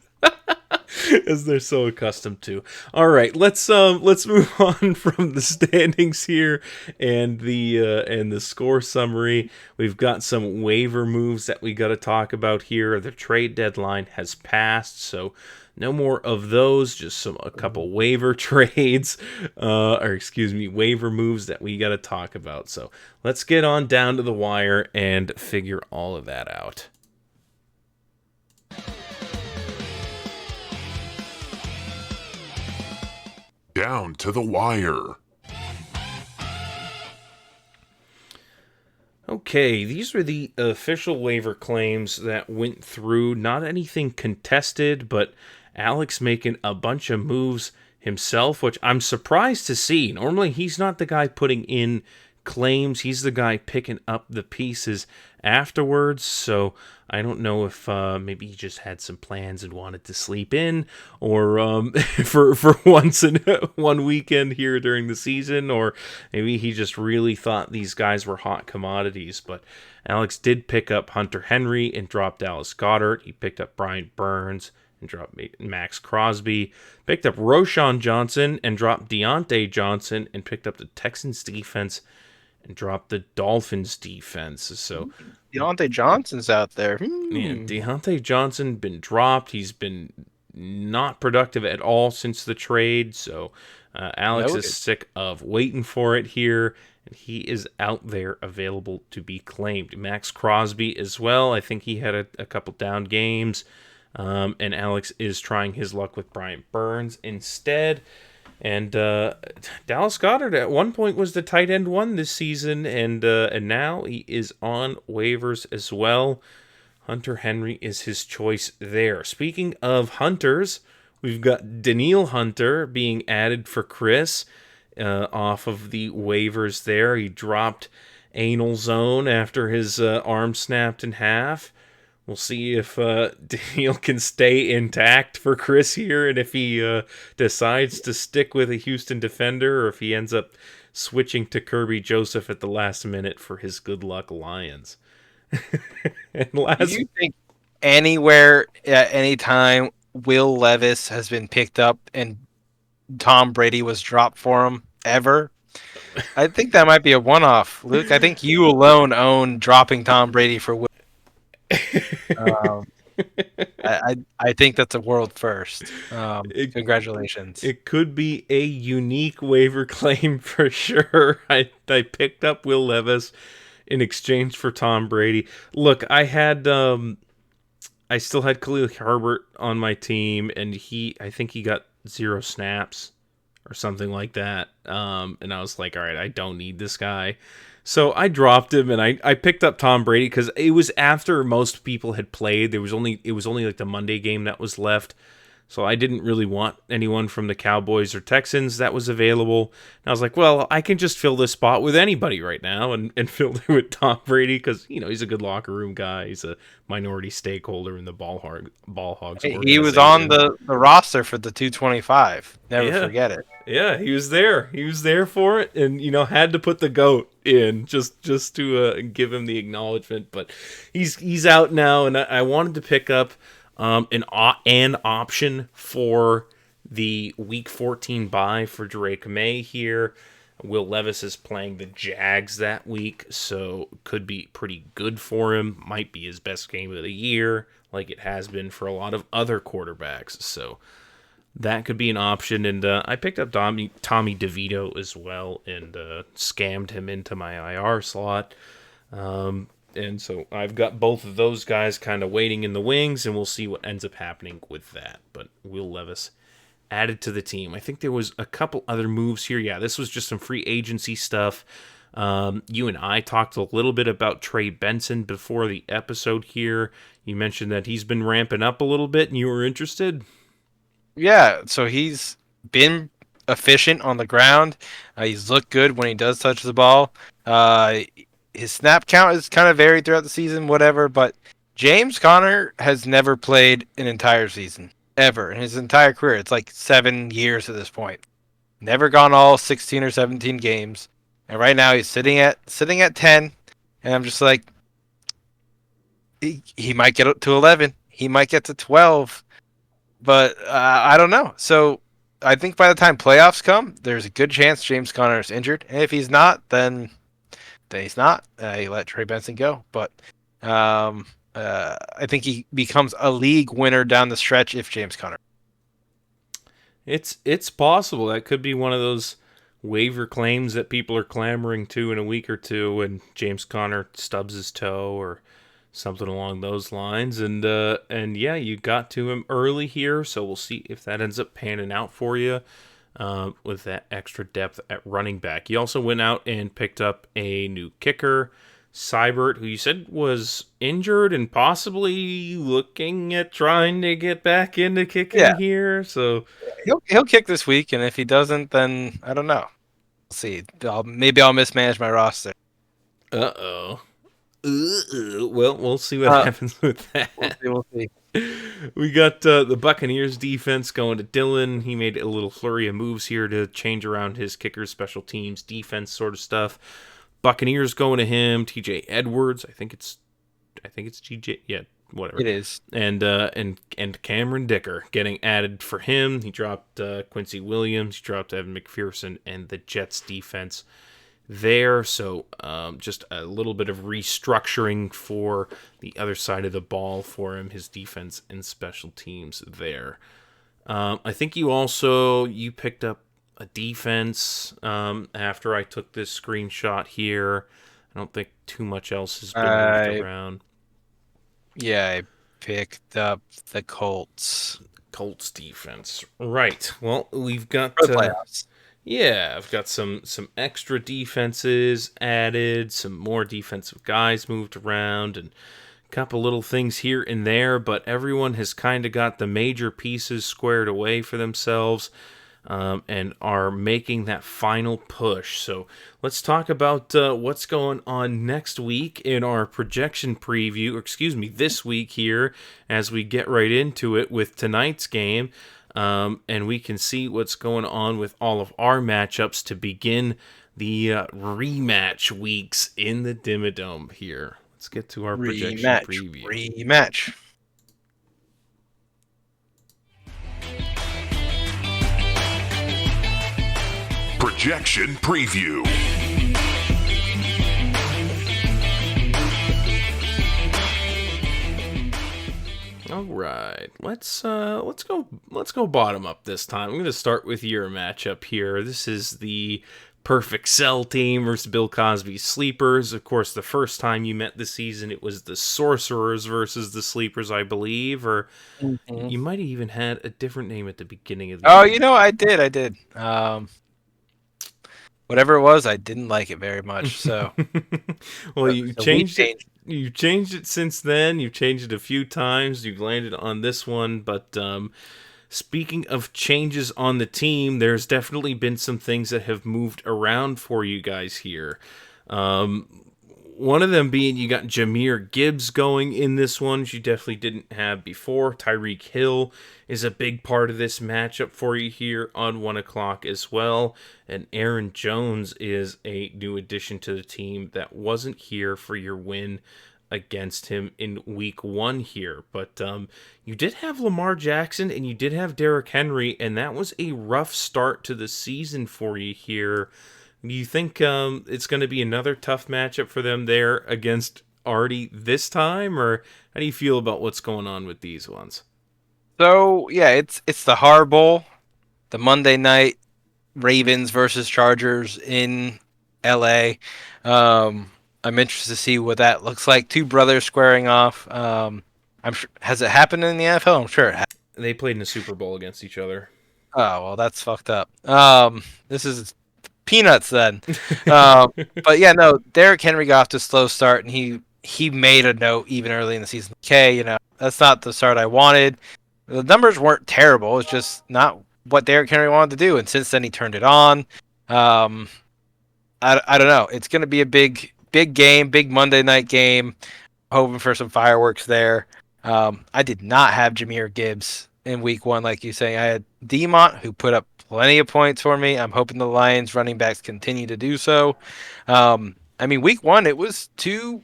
B: as they're so accustomed to. All right, let's move on from the standings here and the score summary. We've got some waiver moves that we got to talk about here. The trade deadline has passed, so no more of those. Just a couple waiver trades, waiver moves that we got to talk about. So let's get on down to the wire and figure all of that out.
A: Down to the wire.
B: Okay, these are the official waiver claims that went through. Not anything contested, but Alex making a bunch of moves himself, which I'm surprised to see. Normally, he's not the guy putting in claims. He's the guy picking up the pieces afterwards. So I don't know if maybe he just had some plans and wanted to sleep in, or for once in one weekend here during the season, or maybe he just really thought these guys were hot commodities. But Alex did pick up Hunter Henry and dropped Dallas Goedert. He picked up Brian Burns and dropped Max Crosby. Picked up Roshan Johnson and dropped Deontay Johnson, and picked up the Texans defense and dropped the Dolphins defense. So
C: Deontay Johnson's out there.
B: Yeah, Deontay Johnson been dropped. He's been not productive at all since the trade. So Alex is sick of waiting for it here, and he is out there available to be claimed. Max Crosby as well. I think he had a couple down games. And Alex is trying his luck with Brian Burns instead. And Dallas Goedert at one point was the tight end one this season, and now he is on waivers as well. Hunter Henry is his choice there. Speaking of hunters, we've got Danielle Hunter being added for Chris off of the waivers there. He dropped Anal Zone after his arm snapped in half. We'll see if Daniel can stay intact for Chris here, and if he decides to stick with a Houston defender, or if he ends up switching to Kirby Joseph at the last minute for his good luck Lions.
C: Do you think anywhere at any time Will Levis has been picked up and Tom Brady was dropped for him ever? I think that might be a one-off, Luke. I think you alone own dropping Tom Brady for Will. I think that's a world first. Congratulations.
B: It could be a unique waiver claim for sure. I picked up Will Levis in exchange for Tom Brady. Look, I still had Khalil Herbert on my team, and I think he got 0 snaps or something like that. And I was like, all right, I don't need this guy. So I dropped him, and I picked up Tom Brady because it was after most people had played. It was only like the Monday game that was left. So I didn't really want anyone from the Cowboys or Texans that was available. And I was like, well, I can just fill this spot with anybody right now and fill it with Tom Brady because, he's a good locker room guy. He's a minority stakeholder in the Ball Hogs organization.
C: He was on the roster for the 225. Never forget it.
B: Yeah, he was there. He was there for it, and had to put the GOAT in just to give him the acknowledgement. But he's out now, and I wanted to pick up an option for the Week 14 bye for Drake May here. Will Levis is playing the Jags that week, so could be pretty good for him. Might be his best game of the year, like it has been for a lot of other quarterbacks. So that could be an option. And I picked up Tommy DeVito as well and scammed him into my IR slot. And so I've got both of those guys kind of waiting in the wings, and we'll see what ends up happening with that. But Will Levis added to the team. I think there was a couple other moves here. Yeah, this was just some free agency stuff. You and I talked a little bit about Trey Benson before the episode here. You mentioned that he's been ramping up a little bit, and you were interested.
C: Yeah, so he's been efficient on the ground. He's looked good when he does touch the ball. His snap count is kind of varied throughout the season, whatever, but James Conner has never played an entire season, ever, in his entire career. It's like 7 years at this point. Never gone all 16 or 17 games. And right now he's sitting at 10, and I'm just like, he might get up to 11. He might get to 12. But I don't know. So I think by the time playoffs come, there's a good chance James Conner is injured. And if he's not, then he's not. You let Trey Benson go. But I think he becomes a league winner down the stretch if James Conner.
B: It's possible. That could be one of those waiver claims that people are clamoring to in a week or two when James Conner stubs his toe or something along those lines. And yeah, you got to him early here, so we'll see if that ends up panning out for you with that extra depth at running back. He also went out and picked up a new kicker, Seibert, who you said was injured and possibly looking at trying to get back into kicking here. So
C: he'll kick this week, and if he doesn't, then I don't know. We'll see. Maybe I'll mismanage my roster.
B: Uh-oh. Well, we'll see what happens with that.
C: We'll see.
B: We got the Buccaneers defense going to Dylan. He made a little flurry of moves here to change around his kickers, special teams, defense sort of stuff. Buccaneers going to him. TJ Edwards, I think it's TJ. Yeah, whatever
C: it is.
B: And Cameron Dicker getting added for him. He dropped Quincy Williams. He dropped Evan McPherson and the Jets defense there. So just a little bit of restructuring for the other side of the ball for him, his defense and special teams there. I think you picked up a defense after I took this screenshot here. I don't think too much else has been moved around.
C: Yeah, picked up the Colts.
B: Colts defense. Right. Well, we've got
C: For the playoffs.
B: yeah, I've got some extra defenses added, some more defensive guys moved around, and a couple little things here and there, but everyone has kind of got the major pieces squared away for themselves. And are making that final push. So let's talk about what's going on next week in our projection preview, or excuse me, this week here as we get right into it with tonight's game. And we can see what's going on with all of our matchups to begin the rematch weeks in the Dimmadome here. Let's get to our projection preview.
C: Rematch.
A: Projection preview.
B: All right, let's go bottom up this time. I'm going to start with your matchup here. This is the Perfect Cell team versus Bill Cosby's Sleepers. Of course, the first time you met this season, it was the Sorcerers versus the Sleepers, I believe, or you might have even had a different name at the beginning of the
C: Oh,
B: year.
C: I did. Whatever it was, I didn't like it very much. So,
B: well, you changed it. You've changed it since then. You've changed it a few times. You've landed on this one, but speaking of changes on the team, there's definitely been some things that have moved around for you guys here. One of them being you got Jahmyr Gibbs going in this one, which you definitely didn't have before. Tyreek Hill is a big part of this matchup for you here on 1 o'clock as well. And Aaron Jones is a new addition to the team that wasn't here for your win against him in week 1 here. But you did have Lamar Jackson and you did have Derrick Henry, and that was a rough start to the season for you here. Do you think it's going to be another tough matchup for them there against Artie this time, or how do you feel about what's going on with these ones?
C: So yeah, it's the Har Bowl, the Monday night Ravens versus Chargers in L.A. I'm interested to see what that looks like. Two brothers squaring off. I'm sure, has it happened in the NFL? I'm sure it has.
B: They played in a Super Bowl against each other.
C: Oh well, that's fucked up. This is peanuts then. But yeah, no, Derrick Henry got off to a slow start, and he made a note even early in the season. Okay, that's not the start I wanted. The numbers weren't terrible. It's just not what Derrick Henry wanted to do, and since then he turned it on. I don't know. It's going to be a big game, big Monday night game. Hoping for some fireworks there. I did not have Jahmyr Gibbs in week 1, like you say. I had Demont, who put up plenty of points for me. I'm hoping the Lions running backs continue to do so. I mean, week 1, it was two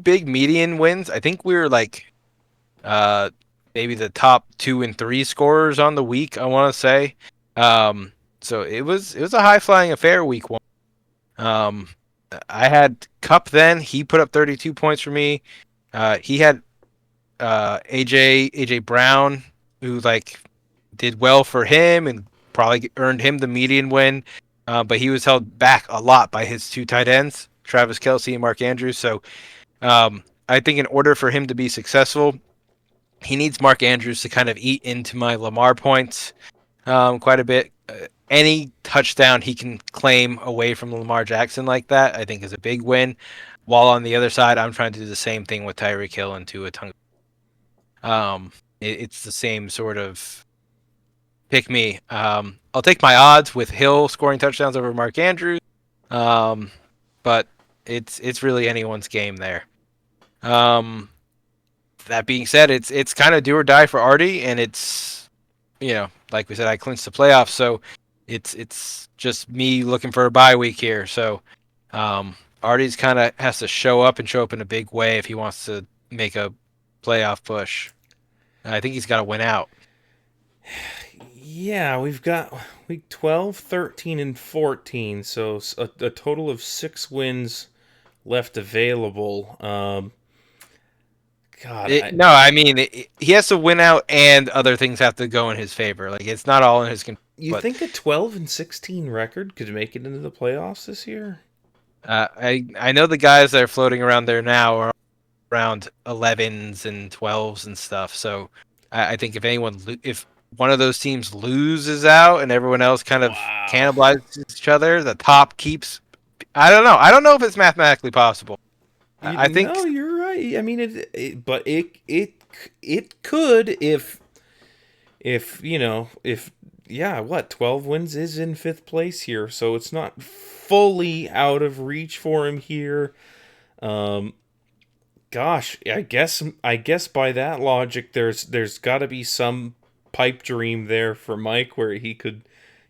C: big median wins. I think we were like maybe the top 2 and 3 scorers on the week, I want to say. So it was a high flying affair week 1. I had Cup then. He put up 32 points for me. He had AJ Brown, who did well for him and probably earned him the median win. But he was held back a lot by his 2 tight ends, Travis Kelce and Mark Andrews. So I think in order for him to be successful, he needs Mark Andrews to kind of eat into my Lamar points quite a bit. Any touchdown he can claim away from Lamar Jackson like that, I think is a big win. While on the other side, I'm trying to do the same thing with Tyreek Hill and Tua Tagovailoa. It's the same sort of pick me. I'll take my odds with Hill scoring touchdowns over Mark Andrews, but it's really anyone's game there. That being said, it's kind of do or die for Artie, and it's like we said, I clinched the playoffs, so it's just me looking for a bye week here. So Artie's kind of has to show up in a big way if he wants to make a playoff push. I think he's got to win out.
B: Yeah, we've got week 12, 13, and 14, so a total of 6 wins left available.
C: He has to win out, and other things have to go in his favor. Like, it's not all in his control.
B: You think a 12 and 16 record could make it into the playoffs this year?
C: I know the guys that are floating around there now are around 11s and 12s and stuff. So I think if one of those teams loses out and everyone else kind of cannibalizes each other, the top keeps. I don't know. I don't know if it's mathematically possible. I think
B: No, you're right. I mean, but it could if yeah, what 12 wins is in fifth place here, so it's not fully out of reach for him here. Gosh, I guess by that logic, there's got to be some pipe dream there for Mike where he could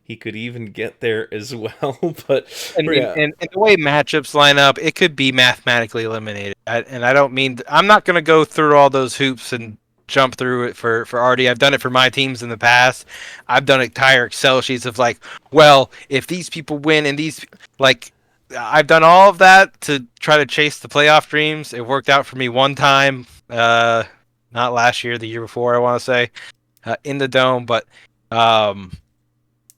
B: even get there as well. But
C: I mean,
B: yeah,
C: and the way matchups line up, it could be mathematically eliminated. And I don't mean I'm not going to go through all those hoops and jump through it for Artie. I've done it for my teams in the past. I've done entire Excel sheets of like, well, if these people win and these like, I've done all of that to try to chase the playoff dreams. It worked out for me one time, not last year, the year before, I want to say, in the dome, but um,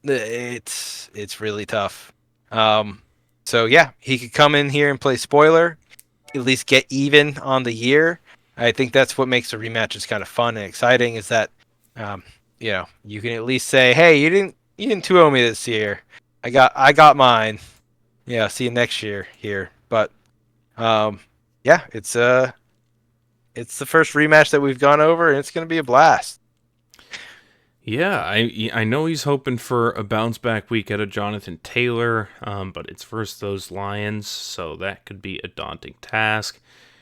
C: it's really tough. So yeah, he could come in here and play spoiler, at least get even on the year. I think that's what makes the rematches kind of fun and exciting. Is that, um, you can at least say, hey, you didn't 2-0 me this year. I got mine. Yeah, see you next year here. But yeah, it's the first rematch that we've gone over, and it's gonna be a blast.
B: yeah, I know he's hoping for a bounce back week out of Jonathan Taylor, but it's versus those Lions, so that could be a daunting task.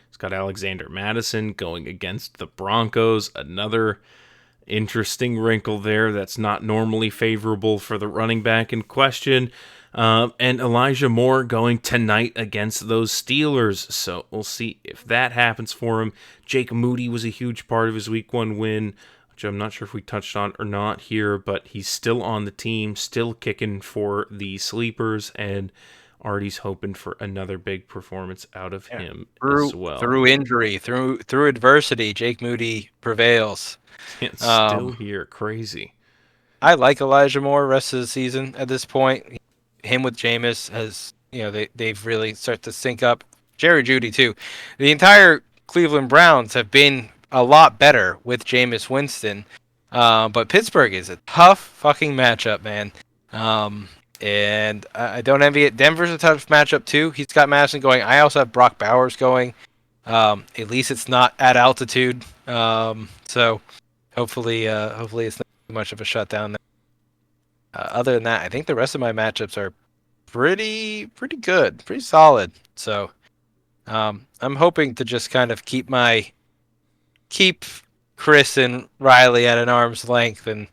B: He's got Alexander Madison going against the Broncos, another interesting wrinkle there that's not normally favorable for the running back in question. And Elijah Moore going tonight against those Steelers. So we'll see if that happens for him. Jake Moody was a huge part of his week 1 win, which I'm not sure if we touched on or not here, but he's still on the team, still kicking for the sleepers, and Artie's hoping for another big performance out of him as well.
C: Through injury, through adversity, Jake Moody prevails.
B: It's still here. Crazy.
C: I like Elijah Moore rest of the season at this point. Him with Jameis has, they've really started to sync up. Jerry Jeudy too. The entire Cleveland Browns have been a lot better with Jameis Winston. But Pittsburgh is a tough fucking matchup, man. And I don't envy it. Denver's a tough matchup too. He's got Madison going. I also have Brock Bowers going. At least it's not at altitude. So hopefully it's not too much of a shutdown there. Other than that, I think the rest of my matchups are pretty good, pretty solid. So I'm hoping to just kind of keep Chris and Riley at an arm's length and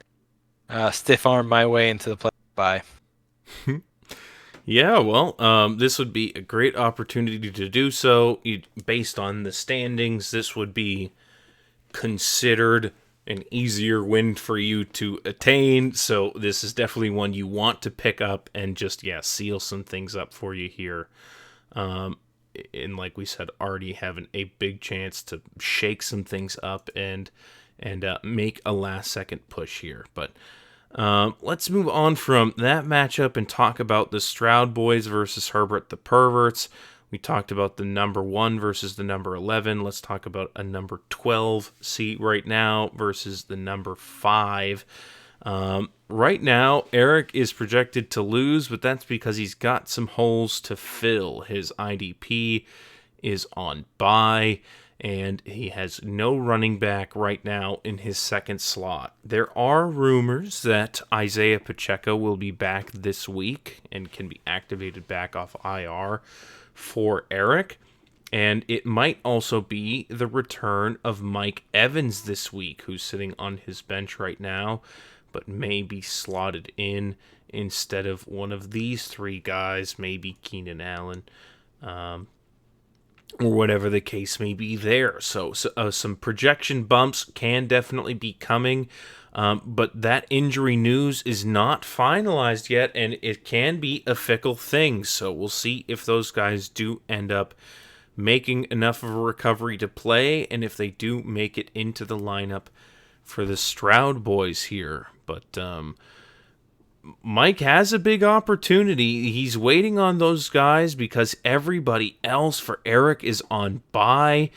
C: stiff arm my way into the play bye.
B: Yeah, well, this would be a great opportunity to do so. Based on the standings, this would be considered an easier win for you to attain, so this is definitely one you want to pick up and just, seal some things up for you here. And like we said, already having a big chance to shake some things up and make a last-second push here. But let's move on from that matchup and talk about the Stroud boys versus Herbert the Perverts. We talked about the number 1 versus the number 11. Let's talk about a number 12 seat right now versus the number 5. Right now, Eric is projected to lose, but that's because he's got some holes to fill. His IDP is on bye, and he has no running back right now in his second slot. There are rumors that Isaiah Pacheco will be back this week and can be activated back off IR for Eric, and it might also be the return of Mike Evans this week, who's sitting on his bench right now, but may be slotted in instead of one of these 3 guys, maybe Keenan Allen, or whatever the case may be there. So some projection bumps can definitely be coming, but that injury news is not finalized yet, and it can be a fickle thing. So we'll see if those guys do end up making enough of a recovery to play, and if they do make it into the lineup for the Stroud boys here. But Mike has a big opportunity. He's waiting on those guys because everybody else for Eric is on bye.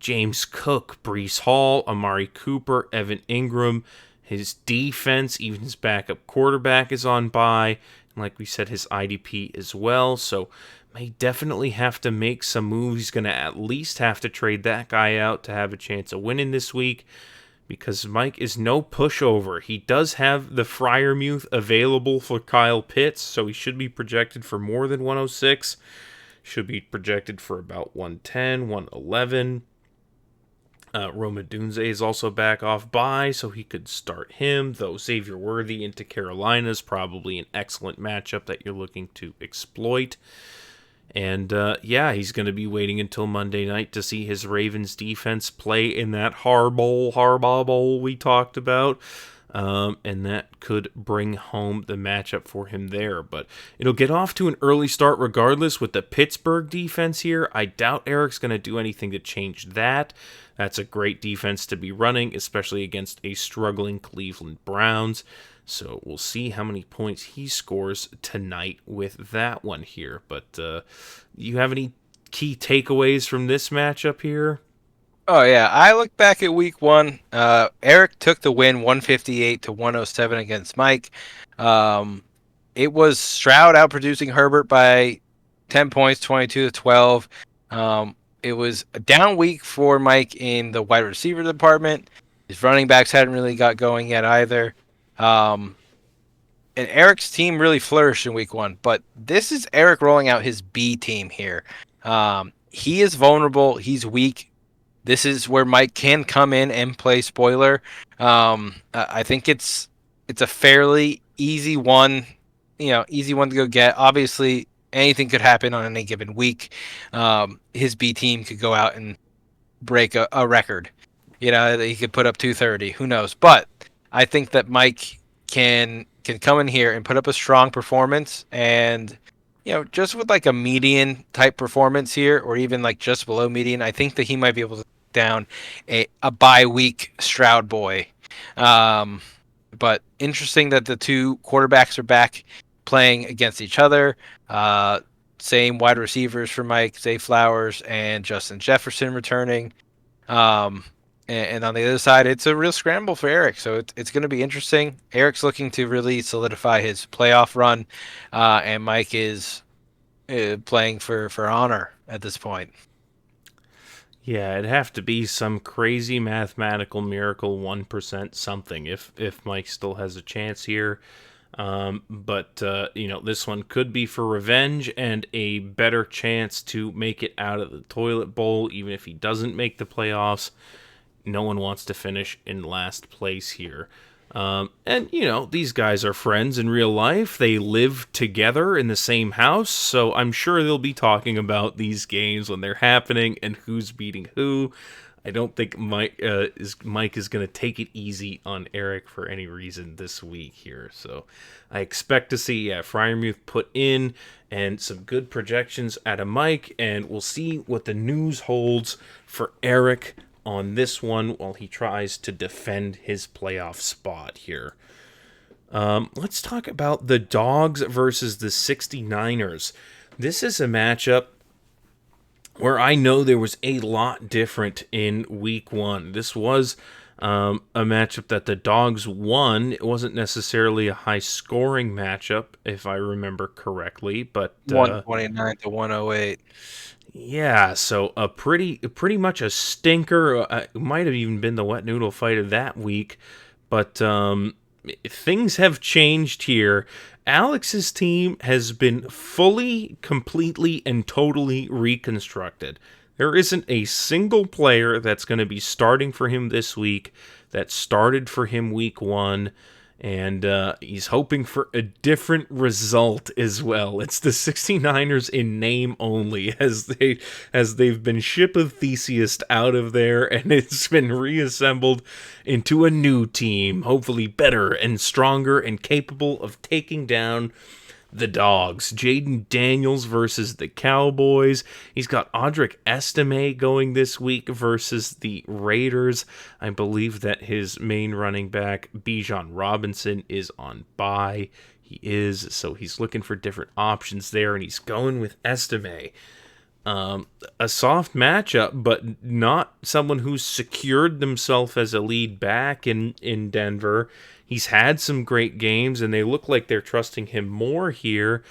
B: James Cook, Breece Hall, Amari Cooper, Evan Ingram. His defense, even his backup quarterback, is on bye. And like we said, his IDP as well. So may definitely have to make some moves. He's going to at least have to trade that guy out to have a chance of winning this week, because Mike is no pushover. He does have the Freiermuth available for Kyle Pitts, so he should be projected for more than 106. Should be projected for about 110, 111. Roma Dunze is also back off bye, so he could start him, though Xavier Worthy into Carolina is probably an excellent matchup that you're looking to exploit. And he's going to be waiting until Monday night to see his Ravens defense play in that Harbaugh Bowl we talked about. And that could bring home the matchup for him there. But it'll get off to an early start regardless with the Pittsburgh defense here. I doubt Eric's going to do anything to change that. That's a great defense to be running, especially against a struggling Cleveland Browns. So we'll see how many points he scores tonight with that one here. But you have any key takeaways from this matchup here?
C: Oh, yeah. I look back at week one. Eric took the win 158-107 against Mike. It was Stroud outproducing Herbert by 10 points, 22-12. It was a down week for Mike in the wide receiver department. His running backs hadn't really got going yet either. And Eric's team really flourished in week one. But this is Eric rolling out his B team here. He is vulnerable. He's weak. This is where Mike can come in and play spoiler. I think it's a fairly easy one, easy one to go get. Obviously, anything could happen on any given week. His B team could go out and break a record. He could put up 230. Who knows? But I think that Mike can come in here and put up a strong performance, and just with like a median type performance here, or even like just below median, I think that he might be able to down a bye week Stroud boy. But interesting that the two quarterbacks are back playing against each other. Same wide receivers for Mike, Zay Flowers and Justin Jefferson returning. And on the other side, it's a real scramble for Eric. So it's going to be interesting. Eric's looking to really solidify his playoff run, and Mike is playing for honor at this point.
B: Yeah, it'd have to be some crazy mathematical miracle, 1% something, if Mike still has a chance here. But this one could be for revenge and a better chance to make it out of the toilet bowl, even if he doesn't make the playoffs. No one wants to finish in last place here. And these guys are friends in real life. They live together in the same house, so I'm sure they'll be talking about these games when they're happening and who's beating who. I don't think Mike is going to take it easy on Eric for any reason this week here. So I expect to see Freiermuth put in and some good projections out of Mike, and we'll see what the news holds for Eric on this one while he tries to defend his playoff spot here. Let's talk about the Dogs versus the 69ers. This is a matchup where I know there was a lot different in week one. This was a matchup that the Dogs won. It wasn't necessarily a high-scoring matchup, if I remember correctly, but
C: 129-108.
B: Yeah, so a pretty much a stinker. It might have even been the wet noodle fight of that week, but things have changed here. Alex's team has been fully, completely, and totally reconstructed. There isn't a single player that's going to be starting for him this week that started for him week one. And he's hoping for a different result as well. It's the 69ers in name only, as they've been ship of Theseus out of there, and it's been reassembled into a new team, hopefully better and stronger and capable of taking down the Dogs. Jaden Daniels versus the Cowboys. He's got Audric Estime going this week versus the Raiders. I believe that his main running back, Bijan Robinson, is on bye. He is, so he's looking for different options there, and he's going with Estime. A soft matchup, but not someone who's secured themselves as a lead back in Denver. He's had some great games, and they look like they're trusting him more here,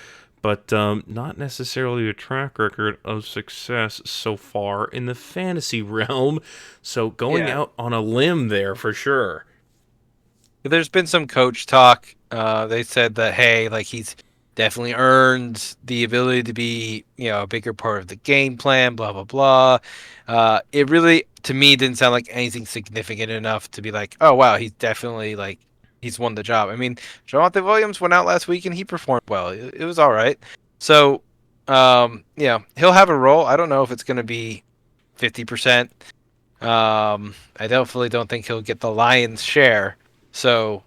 B: but not necessarily a track record of success so far in the fantasy realm. So going
C: Yeah.
B: out on a limb there for sure.
C: There's been some coach talk. They said that, hey, like he's definitely earned the ability to be, a bigger part of the game plan, blah, blah, blah. It really, to me, didn't sound like anything significant enough to be like, oh, wow, he's definitely like, he's won the job. I mean, Javonte Williams went out last week and he performed well. It was all right. So, he'll have a role. I don't know if it's going to be 50%. I definitely don't think he'll get the lion's share. So,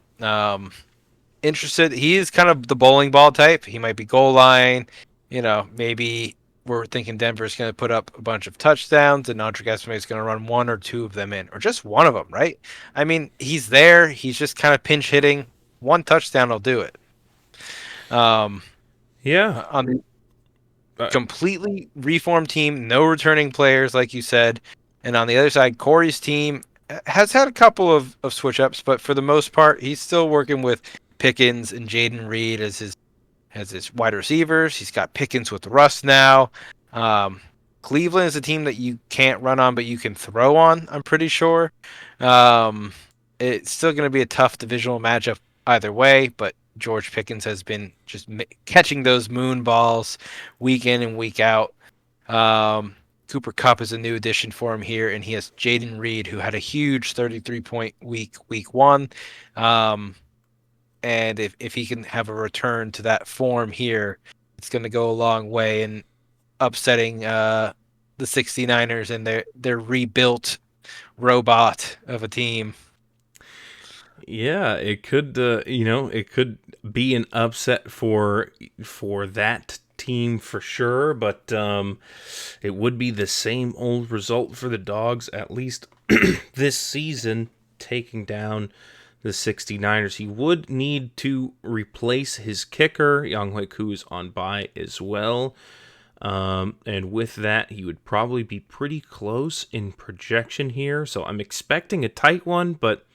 C: interested. He is kind of the bowling ball type. He might be goal line. Maybe we're thinking Denver's going to put up a bunch of touchdowns and Andre Gaston is going to run one or two of them in, or just one of them, right? I mean, he's there. He's just kind of pinch hitting. One touchdown will do it.
B: Yeah.
C: On the completely reformed team, no returning players, like you said. And on the other side, Corey's team has had a couple of switch ups, but for the most part, he's still working with Pickens and Jaden Reed as his wide receivers. He's got Pickens with Russ now. Cleveland is a team that you can't run on, but you can throw on, I'm pretty sure. It's still going to be a tough divisional matchup either way, but George Pickens has been just catching those moon balls week in and week out. Cooper Kupp is a new addition for him here, and he has Jaden Reed, who had a huge 33-point week one. And if he can have a return to that form here, it's going to go a long way in upsetting the 69ers and their rebuilt robot of a team.
B: Yeah, it could it could be an upset for that team for sure, but it would be the same old result for the Dogs, at least this season, taking down the 69ers. He would need to replace his kicker, Younghoe Koo is on bye as well. And with that, he would probably be pretty close in projection here. So I'm expecting a tight one, but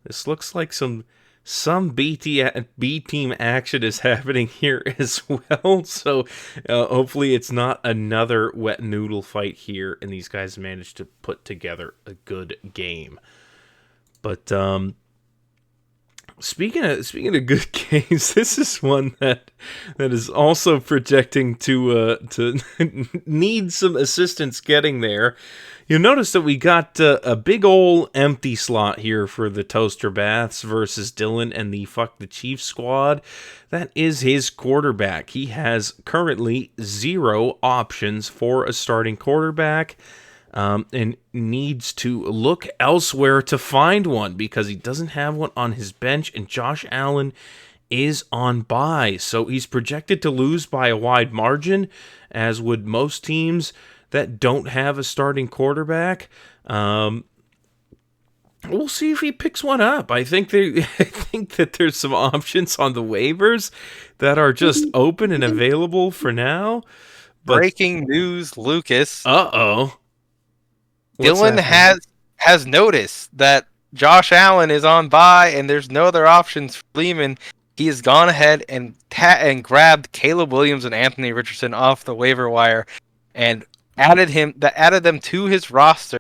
B: this looks like some B team action is happening here as well. So hopefully it's not another wet noodle fight here, and these guys manage to put together a good game. But speaking of good games, this is one that is also projecting to need some assistance getting there. You'll notice that we got a big ol' empty slot here for the Toaster Baths versus Dylan and the Fuck the Chiefs squad. That is his quarterback. He has currently 0 options for a starting quarterback. And needs to look elsewhere to find one because he doesn't have one on his bench, and Josh Allen is on bye. So he's projected to lose by a wide margin, as would most teams that don't have a starting quarterback. We'll see if he picks one up. I think that there's some options on the waivers that are just open and available for now. But,
C: breaking news, Lucas.
B: Uh-oh.
C: Dylan has noticed that Josh Allen is on bye and there's no other options for Lehman. He has gone ahead and grabbed Caleb Williams and Anthony Richardson off the waiver wire and added them to his roster.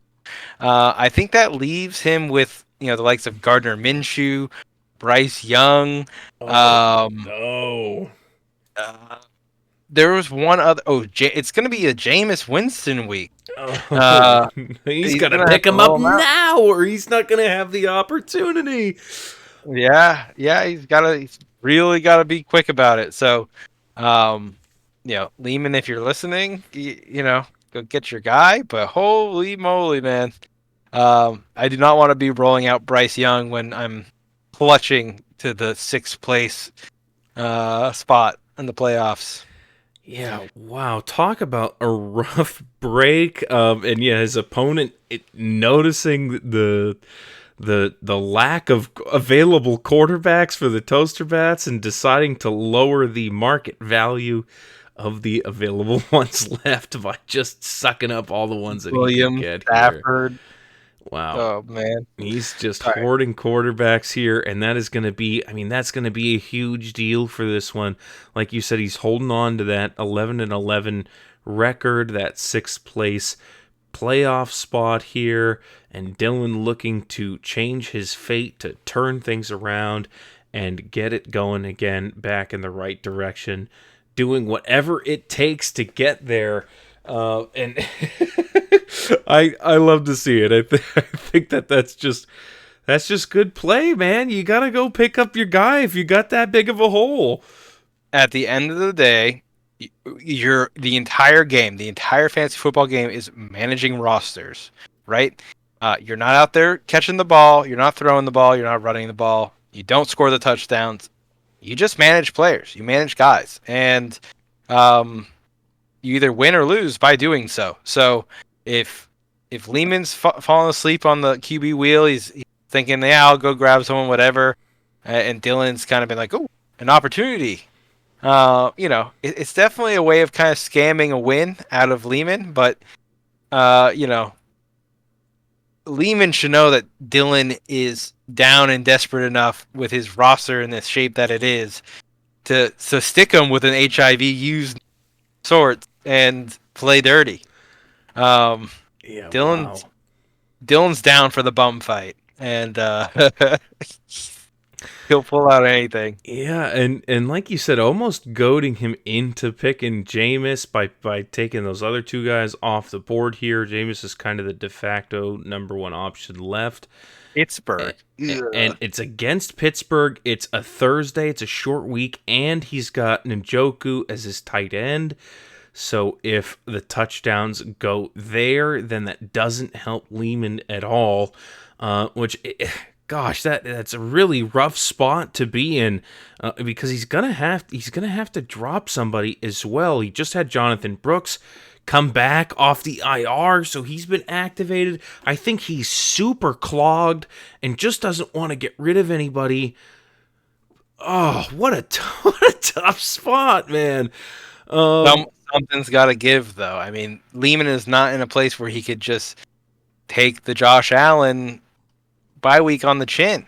C: I think that leaves him with the likes of Gardner Minshew, Bryce Young.
B: No.
C: There was one other. It's going to be a Jameis Winston week.
B: He's got to pick him up now, or he's not going to have the opportunity.
C: Yeah, he's really got to be quick about it. So, Lehman, if you're listening, go get your guy. But holy moly, man, I do not want to be rolling out Bryce Young when I'm clutching to the 6th place spot in the playoffs.
B: Yeah, wow. Talk about a rough break. And yeah, his opponent noticing the lack of available quarterbacks for the Toaster Bats and deciding to lower the market value of the available ones left by just sucking up all the ones that he could
C: Williams,
B: get here.
C: Stafford.
B: Wow.
C: Oh man,
B: He's just
C: all right.
B: hoarding quarterbacks here, and that is going to be, I mean, that's going to be a huge deal for this one. Like you said, he's holding on to that 11-11 record, that sixth place playoff spot here, and Dylan looking to change his fate, to turn things around and get it going again back in the right direction, doing whatever it takes to get there. And I love to see it. I think that's just good play, man. You gotta go pick up your guy if you got that big of a hole.
C: At the end of the day, the entire game, the entire fantasy football game is managing rosters, right? You're not out there catching the ball, you're not throwing the ball, you're not running the ball, you don't score the touchdowns. You just manage players, you manage guys, and you either win or lose by doing so. So if Lehman's falling asleep on the QB wheel, he's thinking, yeah, I'll go grab someone, whatever, and Dylan's kind of been like, oh, an opportunity. It's definitely a way of kind of scamming a win out of Lehman, but Lehman should know that Dylan is down and desperate enough with his roster in the shape that it is to stick him with an HIV used sorts and play dirty.
B: Yeah,
C: Dylan's
B: wow.
C: Dylan's down for the bum fight, and he'll pull out anything.
B: Yeah, and like you said, almost goading him into picking Jameis by taking those other two guys off the board here. Jameis is kind of the de facto number one option left.
C: Pittsburgh.
B: And it's against Pittsburgh. It's a Thursday. It's a short week, and he's got Njoku as his tight end. So if the touchdowns go there, then that doesn't help Lehman at all. Gosh, that's a really rough spot to be in, because he's gonna have to drop somebody as well. He just had Jonathan Brooks come back off the IR, so he's been activated. I think he's super clogged and just doesn't want to get rid of anybody. Oh, what a tough spot, man.
C: Something's got to give, though. I mean, Lehman is not in a place where he could just take the Josh Allen bye week on the chin.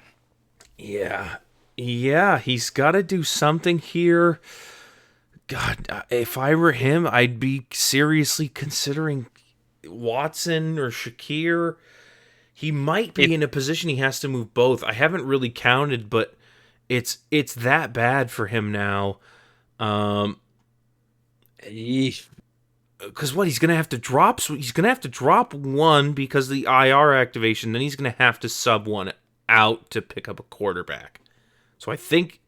B: Yeah, he's got to do something here. God, if I were him, I'd be seriously considering Watson or Shakir. He might be in a position he has to move both. I haven't really counted, but it's that bad for him now. Because he's gonna have to drop. So he's gonna have to drop one because of the IR activation. Then he's gonna have to sub one out to pick up a quarterback. So I think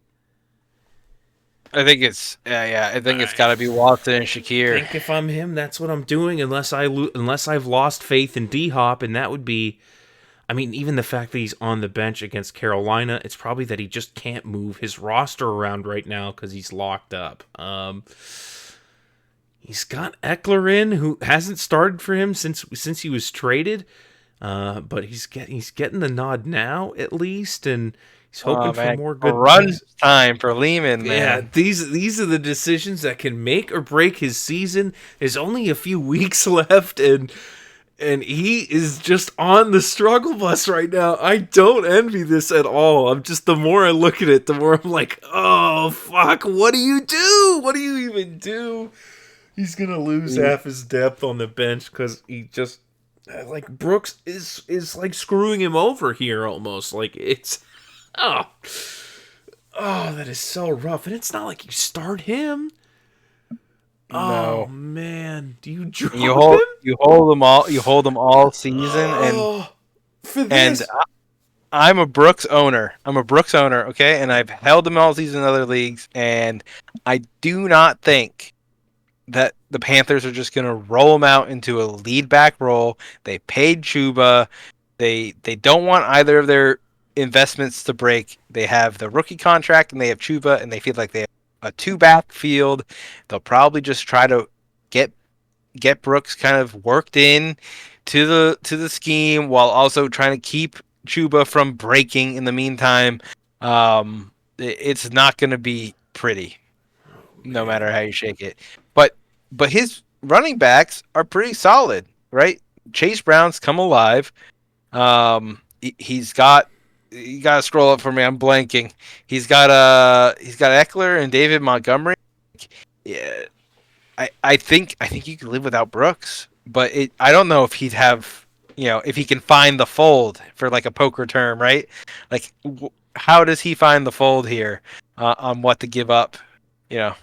C: it's got to be Watson and Shakir.
B: I think if I'm him, that's what I'm doing. Unless I've lost faith in D-Hop, and that would be, I mean, even the fact that he's on the bench against Carolina, it's probably that he just can't move his roster around right now because he's locked up. He's got Eckler in, who hasn't started for him since he was traded, but he's getting the nod now at least, and he's hoping for more good
C: run time for Lehman. Man.
B: Yeah, these are the decisions that can make or break his season. There's only a few weeks left, and he is just on the struggle bus right now. I don't envy this at all. The more I look at it, the more I'm like, oh fuck, what do you do? What do you even do? He's gonna lose half his depth on the bench because he just like Brooks is like screwing him over here almost. Like it's oh that is so rough, and it's not like you start him.
C: No.
B: Oh man, do you drop him?
C: You hold them all season,
B: for this.
C: And I'm a Brooks owner. Okay, and I've held them all season in other leagues, and I do not think that the Panthers are just going to roll him out into a lead back role. They paid Chuba. They don't want either of their investments to break. They have the rookie contract and they have Chuba, and they feel like they have a two-back field. They'll probably just try to get Brooks kind of worked in to the scheme while also trying to keep Chuba from breaking in the meantime. It's not going to be pretty, no matter how you shake it. but his running backs are pretty solid, right? Chase Brown's come alive. He's got, you got to scroll up for me. I'm blanking. He's got Eckler and David Montgomery. Yeah, I think you could live without Brooks, but I don't know if he'd have, if he can find the fold, for like a poker term, right? Like, how does he find the fold here, on what to give up? You know,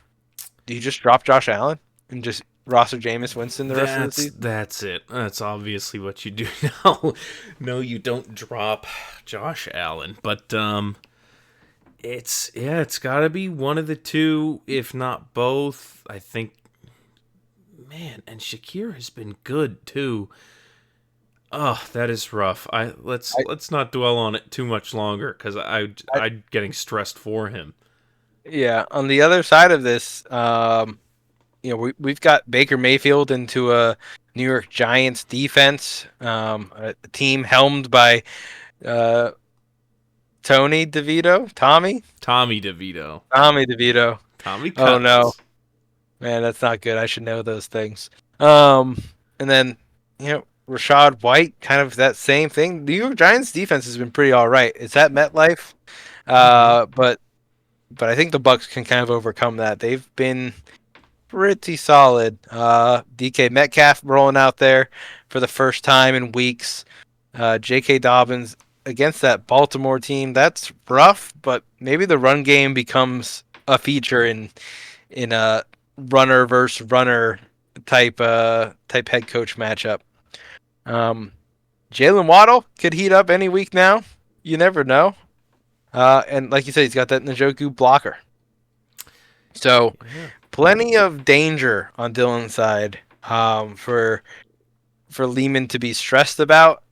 C: do you just drop Josh Allen and just roster Jameis Winston the rest of the season?
B: That's it. That's obviously what you do now. No, you don't drop Josh Allen, but it's got to be one of the two, if not both. I think, man, and Shakir has been good too. Oh, that is rough. Let's not dwell on it too much longer, because I'm getting stressed for him.
C: Yeah. On the other side of this, we've got Baker Mayfield into a New York Giants defense, a team helmed by uh, Tommy DeVito. Tommy DeVito.
B: Tommy
C: Oh no,
B: Cutlets.
C: man, that's not good. I should know those things. And then, Rashad White, kind of that same thing. The New York Giants defense has been pretty all right. It's at MetLife, but I think the Bucks can kind of overcome that. They've been pretty solid. DK Metcalf rolling out there for the first time in weeks. J.K. Dobbins against that Baltimore team. That's rough, but maybe the run game becomes a feature in a runner versus runner type head coach matchup. Jalen Waddle could heat up any week now. You never know. And like you said, he's got that Njoku blocker. So plenty of danger on Dylan's side, for Lehman to be stressed about.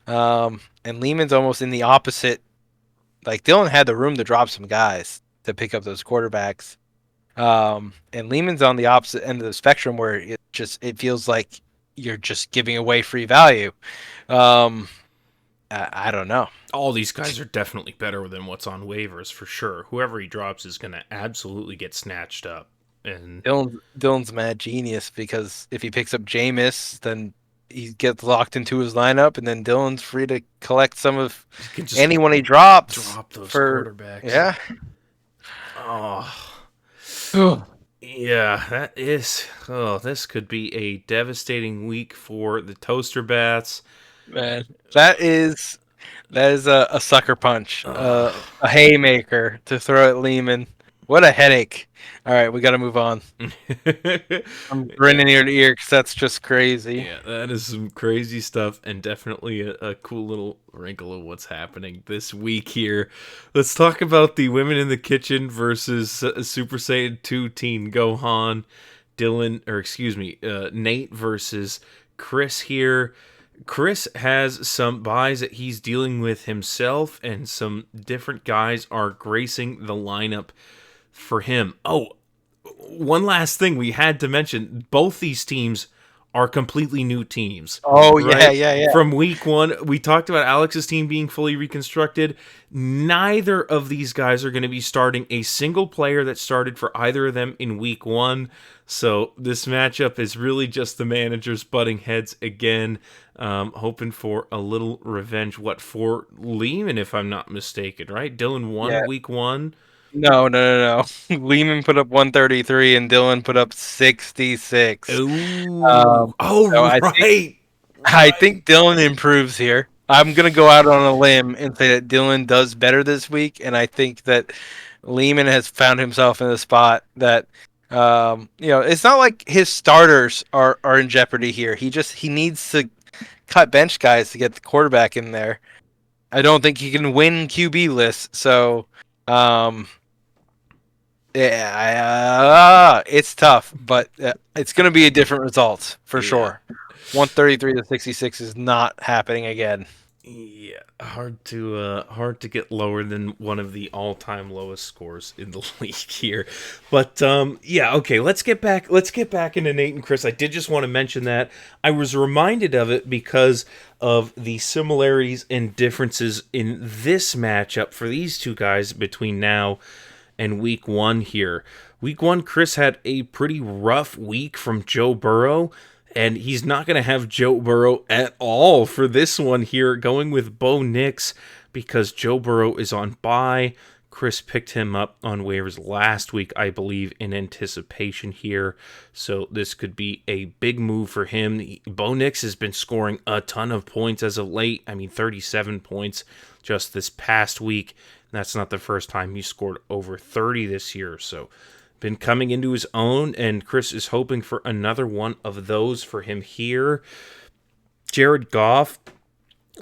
C: And Lehman's almost in the opposite. Like, Dylan had the room to drop some guys to pick up those quarterbacks. And Lehman's on the opposite end of the spectrum, where it feels like you're just giving away free value. I don't know.
B: All these guys are definitely better than what's on waivers for sure. Whoever he drops is going to absolutely get snatched up. And
C: Dylan's mad genius, because if he picks up Jameis, then he gets locked into his lineup, and then Dylan's free to collect some of anyone he drops.
B: Drop those quarterbacks.
C: Yeah.
B: Oh. Yeah, that is. Oh, this could be a devastating week for the Toaster Bats.
C: Man, that is a sucker punch, a haymaker to throw at Lehman. What a headache. All right, we got to move on. I'm grinning ear to ear because that's just crazy.
B: Yeah, that is some crazy stuff, and definitely a cool little wrinkle of what's happening this week here. Let's talk about the Women in the Kitchen versus Super Saiyan 2 Teen Gohan. Nate versus Chris here. Chris has some buys that he's dealing with himself, and some different guys are gracing the lineup for him. Oh, one last thing we had to mention. Both these teams are completely new teams.
C: Oh, right? Yeah.
B: From week one, we talked about Alex's team being fully reconstructed. Neither of these guys are going to be starting a single player that started for either of them in week one. So this matchup is really just the managers butting heads again, hoping for a little revenge. For Lehman, if I'm not mistaken, right? Dylan won week one.
C: No. Lehman put up 133 and Dylan put up 66.
B: Ooh.
C: Right. I think Dylan improves here. I'm going to go out on a limb and say that Dylan does better this week, and I think that Lehman has found himself in a spot that, it's not like his starters are in jeopardy here. He needs to cut bench guys to get the quarterback in there. I don't think he can win QB lists, so it's tough, but it's going to be a different result for sure. 133 to 66 is not happening again.
B: Yeah, hard to get lower than one of the all-time lowest scores in the league here. But okay, let's get back into Nate and Chris. I did just want to mention that. I was reminded of it because of the similarities and differences in this matchup for these two guys between now and week one here. Week 1, Chris had a pretty rough week from Joe Burrow, and he's not going to have Joe Burrow at all for this one here, going with Bo Nix because Joe Burrow is on bye. Chris picked him up on waivers last week, I believe, in anticipation here. So this could be a big move for him. Bo Nix has been scoring a ton of points as of late. 37 points just this past week. That's not the first time he scored over 30 this year. So been coming into his own, and Chris is hoping for another one of those for him here. Jared Goff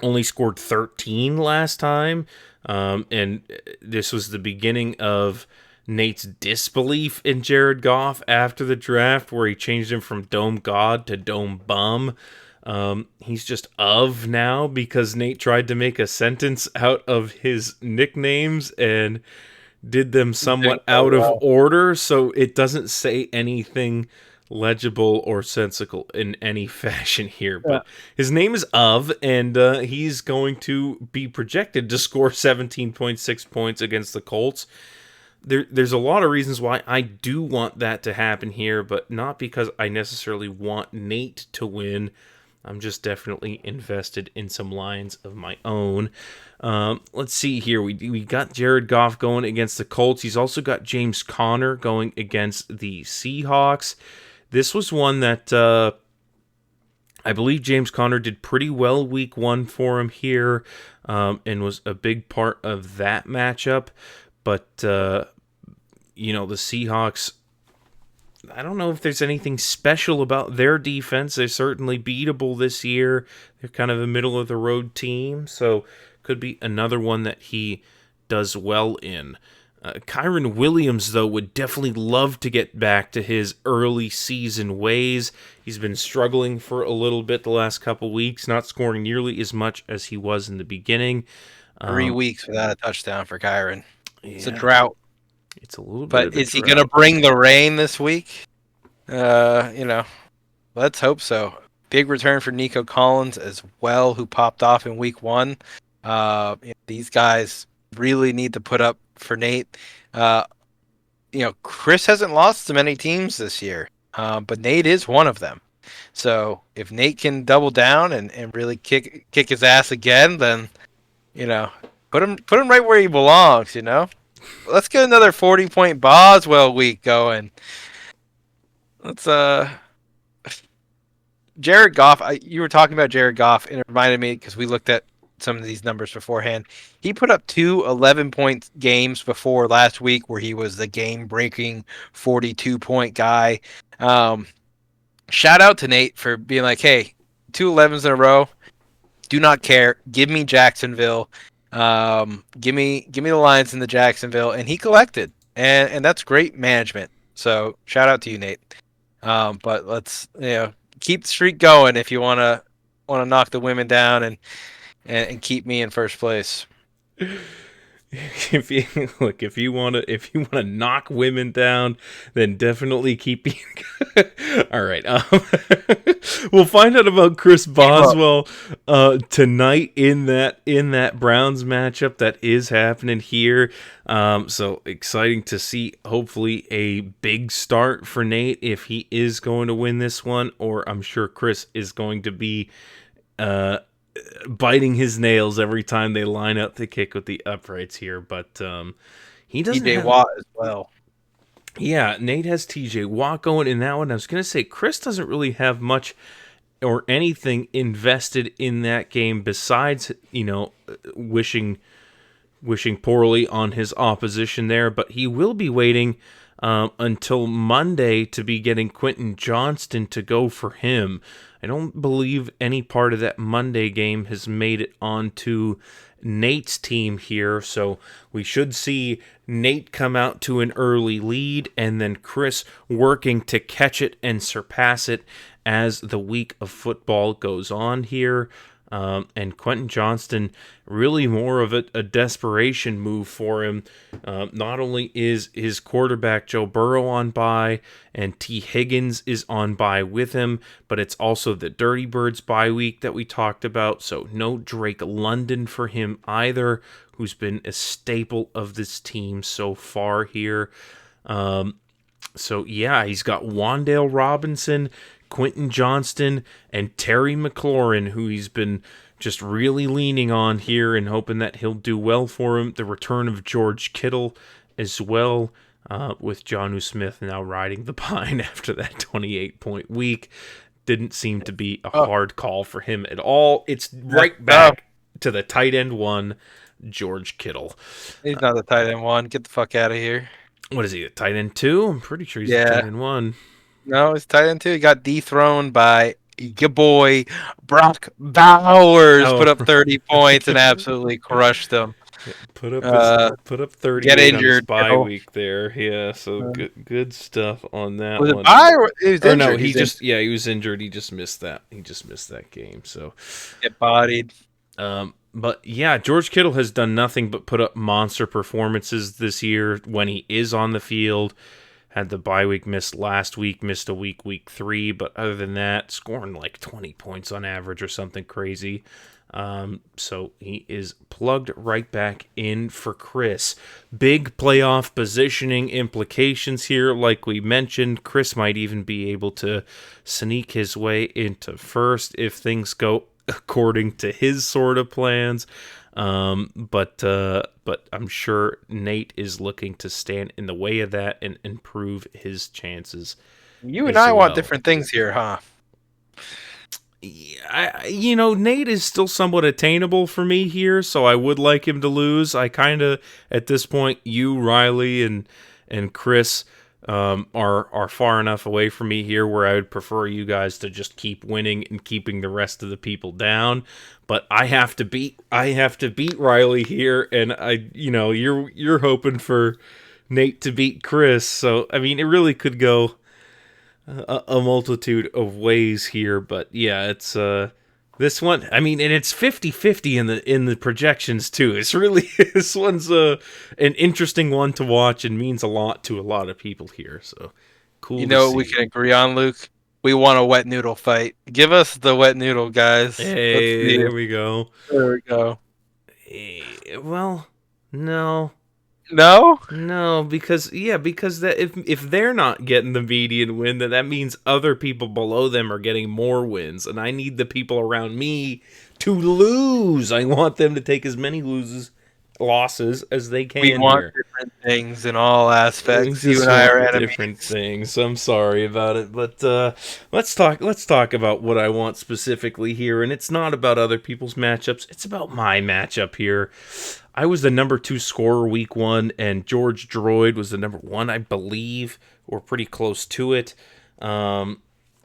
B: only scored 13 last time. And this was the beginning of Nate's disbelief in Jared Goff after the draft, where he changed him from Dome God to Dome Bum. He's just of now because Nate tried to make a sentence out of his nicknames and did them somewhat out of order, so it doesn't say anything legible or sensical in any fashion here, but his name is Of, and he's going to be projected to score 17.6 points against the Colts. There's a lot of reasons why I do want that to happen here, but not because I necessarily want Nate to win. I'm just definitely invested in some lines of my own. Let's see here. We got Jared Goff going against the Colts. He's also got James Conner going against the Seahawks. This was one that I believe James Conner did pretty well week 1 for him here, and was a big part of that matchup. But, the Seahawks, I don't know if there's anything special about their defense. They're certainly beatable this year. They're kind of a middle-of-the-road team, so could be another one that he does well in. Kyron Williams, though, would definitely love to get back to his early season ways. He's been struggling for a little bit the last couple weeks, not scoring nearly as much as he was in the beginning.
C: 3 weeks without a touchdown for Kyron. It's a
B: Yeah.
C: drought.
B: It's a little bit
C: But
B: of a
C: is he
B: drought.
C: going to bring the rain this week? Let's hope so. Big return for Nico Collins as well, who popped off in week 1. These guys really need to put up for Nate. Chris hasn't lost to many teams this year, but Nate is one of them. So if Nate can double down and really kick his ass again, then put him right where he belongs. Let's get another 40-point Boswell week going. Let's Jared Goff. You were talking about Jared Goff, and it reminded me because we looked at some of these numbers beforehand. He put up 2 11-point games before last week where he was the game-breaking 42-point guy. Shout out to Nate for being like, hey, 2 11s in a row. Do not care. Give me Jacksonville. Give me the Lions in the Jacksonville. And he collected. And that's great management. So shout out to you, Nate. But let's keep the streak going if you want to knock the women down and keep me in first place.
B: If you want to knock women down, then definitely keep me. All right. We'll find out about Chris Boswell tonight in that Browns matchup that is happening here. So exciting to see. Hopefully a big start for Nate if he is going to win this one, or I'm sure Chris is going to be biting his nails every time they line up to kick with the uprights here, but he doesn't
C: TJ
B: have...
C: Watt as well.
B: Yeah, Nate has TJ Watt going in that one. I was going to say Chris doesn't really have much or anything invested in that game besides, wishing poorly on his opposition there, but he will be waiting until Monday to be getting Quentin Johnston to go for him. I don't believe any part of that Monday game has made it onto Nate's team here, so we should see Nate come out to an early lead and then Chris working to catch it and surpass it as the week of football goes on here. And Quentin Johnston, really more of a desperation move for him. Not only is his quarterback Joe Burrow on bye and T. Higgins is on bye with him, but it's also the Dirty Birds bye week that we talked about. So no Drake London for him either, who's been a staple of this team so far here. So, yeah, he's got Wandale Robinson, Quentin Johnston, and Terry McLaurin, who he's been just really leaning on here and hoping that he'll do well for him. The return of George Kittle as well, with Jonnu Smith now riding the pine after that 28-point week. Didn't seem to be a hard call for him at all. It's right back to the tight end one, George Kittle.
C: He's not the tight end one. Get the fuck out of here.
B: What is he, a tight end 2? I'm pretty sure he's a tight end 1.
C: No, he's tight end 2. He got dethroned by your boy Brock Bowers. Put up 30 points and absolutely crushed them.
B: Put up 30
C: get injured,
B: on his bye week there. Yeah, so good stuff on that
C: was
B: one.
C: It bye or he was injured?
B: No, he was injured. He just missed that. He just missed that game. So
C: get bodied.
B: But yeah, George Kittle has done nothing but put up monster performances this year when he is on the field. Had the bye week missed last week, missed a week 3, but other than that, scoring like 20 points on average or something crazy. So he is plugged right back in for Chris. Big playoff positioning implications here. Like we mentioned, Chris might even be able to sneak his way into first if things go according to his sort of plans. But I'm sure Nate is looking to stand in the way of that and improve his chances.
C: You and I want different things here, huh?
B: Nate is still somewhat attainable for me here, so I would like him to lose. I kind of, at this point, you, Riley, and Chris are far enough away from me here where I would prefer you guys to just keep winning and keeping the rest of the people down. But I have to beat Riley here, and you're hoping for Nate to beat Chris. So I mean, it really could go a multitude of ways here, but yeah, it's this one. I mean, and it's 50-50 in the projections too. It's really this one's an interesting one to watch and means a lot to a lot of people here. So cool.
C: You know what we can agree on, Luke? We want a wet noodle fight. Give us the wet noodle, guys.
B: Hey, there we go.
C: There we go.
B: Well, no.
C: No,
B: because that if they're not getting the median win, then that means other people below them are getting more wins, and I need the people around me to lose. I want them to take as many losses as they can.
C: We want different things in all aspects. You and I are enemies.
B: Different things. I'm sorry about it, but let's talk about what I want specifically here, and it's not about other people's matchups. It's about my matchup here. I was the number 2 scorer week 1, and George Droid was the number 1, I believe, or pretty close to it. And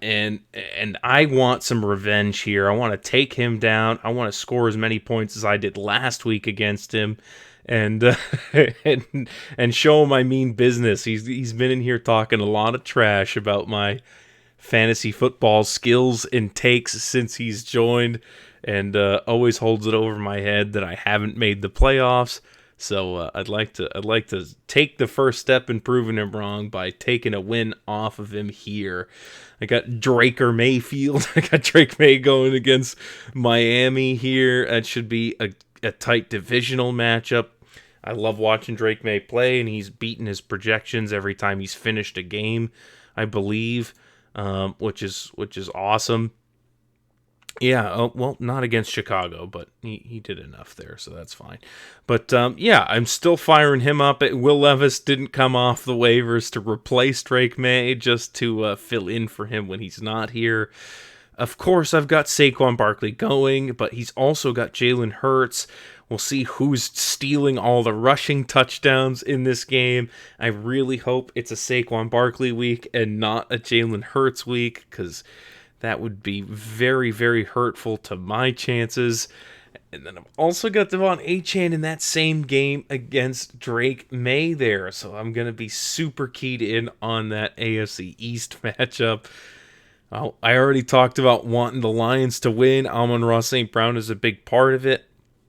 B: I want some revenge here. I want to take him down. I want to score as many points as I did last week against him, and and show him I mean business. He's been in here talking a lot of trash about my fantasy football skills and takes since he's joined. And always holds it over my head that I haven't made the playoffs. So I'd like to take the first step in proving him wrong by taking a win off of him here. I got Draker Mayfield. I got Drake May going against Miami here. That should be a tight divisional matchup. I love watching Drake May play, and he's beaten his projections every time he's finished a game, I believe, which is awesome. Yeah, well, not against Chicago, but he did enough there, so that's fine. But, yeah, I'm still firing him up. Will Levis didn't come off the waivers to replace Drake May, just to fill in for him when he's not here. Of course, I've got Saquon Barkley going, but he's also got Jalen Hurts. We'll see who's stealing all the rushing touchdowns in this game. I really hope it's a Saquon Barkley week and not a Jalen Hurts week, because that would be very, very hurtful to my chances. And then I've also got Devon Achane in that same game against Drake May there. So I'm going to be super keyed in on that AFC East matchup. I already talked about wanting the Lions to win. Amon-Ra St. Brown is a big part of it.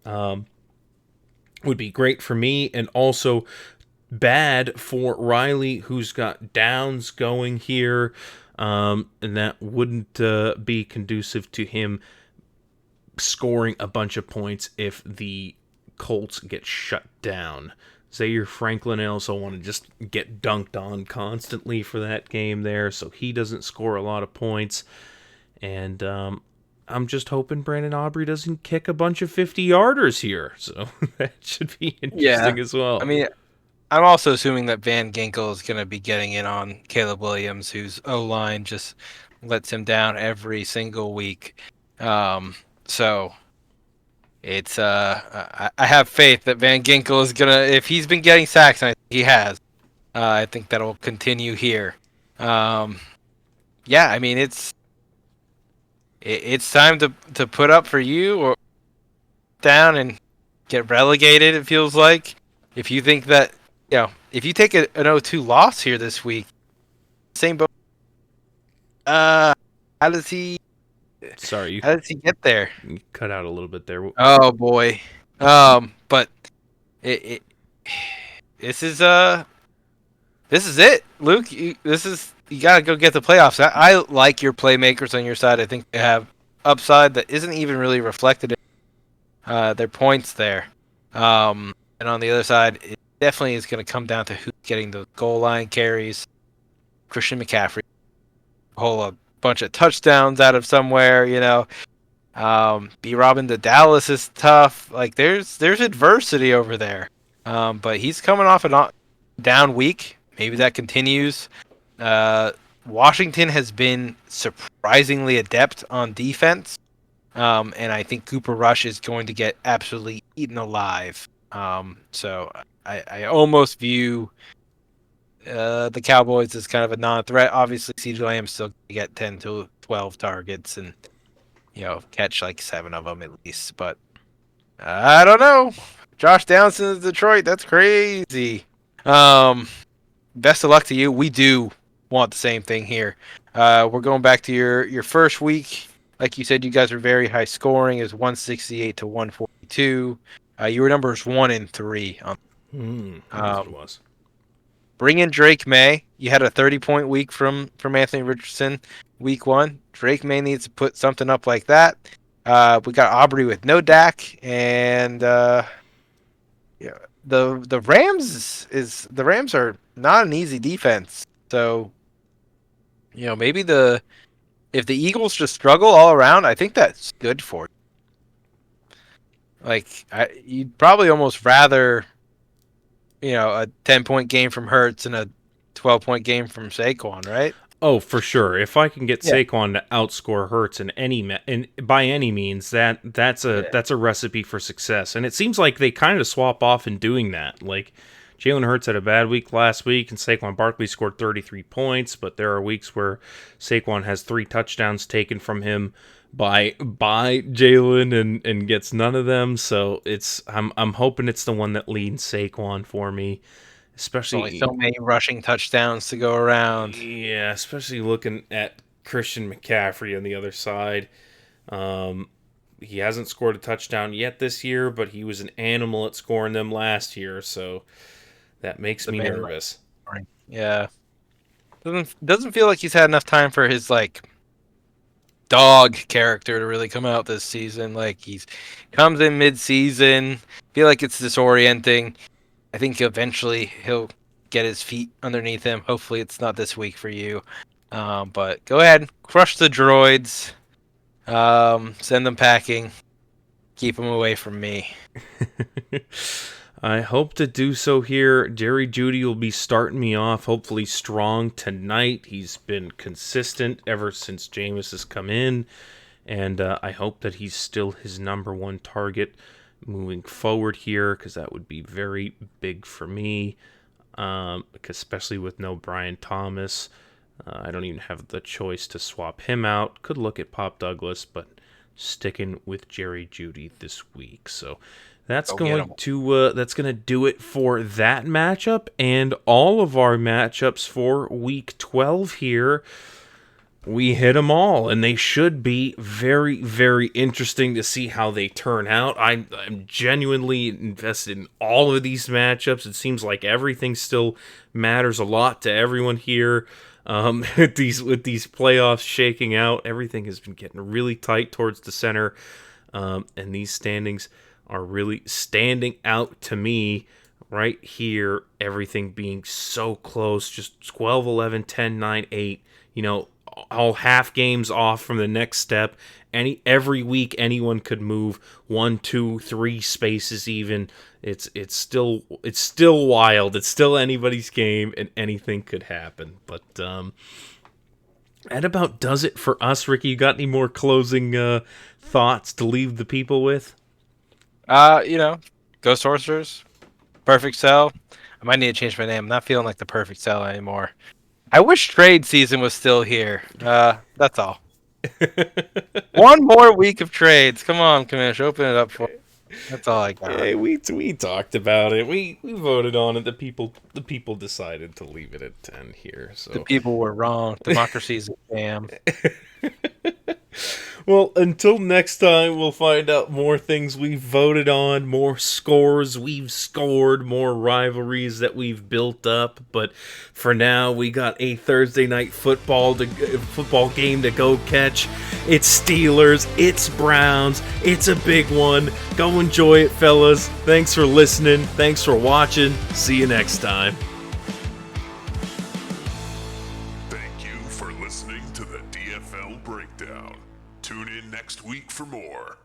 B: Would be great for me, and also bad for Riley, who's got Downs going here. And that wouldn't be conducive to him scoring a bunch of points if the Colts get shut down. Zaire Franklin, I also want to just get dunked on constantly for that game there, so he doesn't score a lot of points. And I'm just hoping Brandon Aubrey doesn't kick a bunch of 50-yarders here, so that should be interesting as well.
C: I mean, I'm also assuming that Van Ginkel is going to be getting in on Caleb Williams, whose O-line just lets him down every single week. So it's I have faith that Van Ginkel is gonna, if he's been getting sacks, and I think he has, I think that'll continue here. Yeah, I mean it's time to put up for you or down and get relegated. It feels like if you think that if you take an 0-2 loss here this week, same boat. How does he?
B: Sorry,
C: How does he get there?
B: you cut out a little bit there.
C: Oh boy. But it this is it, Luke. You gotta go get the playoffs. I like your playmakers on your side. I think they have upside that isn't even really reflected in their points there. And on the other side, it definitely is going to come down to who's getting the goal line carries. Christian McCaffrey, a bunch of touchdowns out of somewhere, B. Robin to Dallas is tough. Like there's adversity over there. But he's coming off a down week. Maybe that continues. Washington has been surprisingly adept on defense. And I think Cooper Rush is going to get absolutely eaten alive. So I almost view the Cowboys as kind of a non-threat. Obviously, CeeDee Lamb's still going to get 10 to 12 targets and catch like 7 of them at least. But I don't know. Josh Downson is Detroit. That's crazy. Best of luck to you. We do want the same thing here. We're going back to your first week. Like you said, you guys are very high scoring. Is 168 to 142. You were numbers 1 and 3.
B: That's what it was.
C: Bring in Drake May. You had a 30-point week from Anthony Richardson week 1. Drake May needs to put something up like that. We got Aubrey with no Dak, and the Rams are not an easy defense. So maybe if the Eagles just struggle all around, I think that's good for you. Like you'd probably almost rather a 10-point game from Hurts and a 12-point game from Saquon, right?
B: Oh, for sure. If I can get Saquon to outscore Hurts in by any means, that's a recipe for success. And it seems like they kind of swap off in doing that. Like Jalen Hurts had a bad week last week, and Saquon Barkley scored 33 points. But there are weeks where Saquon has 3 touchdowns taken from him by Jalen and gets none of them. So I'm hoping it's the one that leans Saquon for me. Especially
C: so many rushing touchdowns to go around.
B: Yeah, especially looking at Christian McCaffrey on the other side. He hasn't scored a touchdown yet this year, but he was an animal at scoring them last year, so that makes me nervous.
C: Yeah. Doesn't feel like he's had enough time for his dog character to really come out this season. Like he's comes in mid-season, feel like it's disorienting. I think eventually he'll get his feet underneath him. Hopefully it's not this week for you. But go ahead, crush the droids. Send them packing. Keep them away from me.
B: I hope to do so here. Jerry Jeudy will be starting me off, hopefully strong tonight. He's been consistent ever since Jameis has come in, and I hope that he's still his number 1 target moving forward here, because that would be very big for me, especially with no Brian Thomas. I don't even have the choice to swap him out. Could look at Pop Douglas, but sticking with Jerry Jeudy this week. So that's going to do it for that matchup and all of our matchups for week 12 here. We hit them all, and they should be very, very interesting to see how they turn out. I'm genuinely invested in all of these matchups. It seems like everything still matters a lot to everyone here. With these playoffs shaking out, everything has been getting really tight towards the center, and these standings are really standing out to me. right here, everything being so close, just 12, 11, 10, 9, 8, all half games off from the next step. Every week anyone could move 1, 2, 3 spaces even. It's still wild. It's still anybody's game, and anything could happen. But that about does it for us, Ricky. You got any more closing thoughts to leave the people with?
C: Ghost Sorcerers, Perfect Cell. I might need to change my name. I'm not feeling like the Perfect Cell anymore. I wish trade season was still here. That's all. One more week of trades. Come on, Commish, open it up for me. That's all I got.
B: Yeah, we talked about it. We voted on it. The people decided to leave it at 10 here. So
C: The people were wrong. Democracy's a scam.
B: Well, until next time, we'll find out more things we've voted on, more scores we've scored, more rivalries that we've built up. But for now, we got a Thursday night football game to go catch. It's Steelers, it's Browns, it's a big one. Go enjoy it, fellas. Thanks for listening. Thanks for watching. See you next time.
A: Thank you for listening to the DFL Breakdown. Tune in next week for more.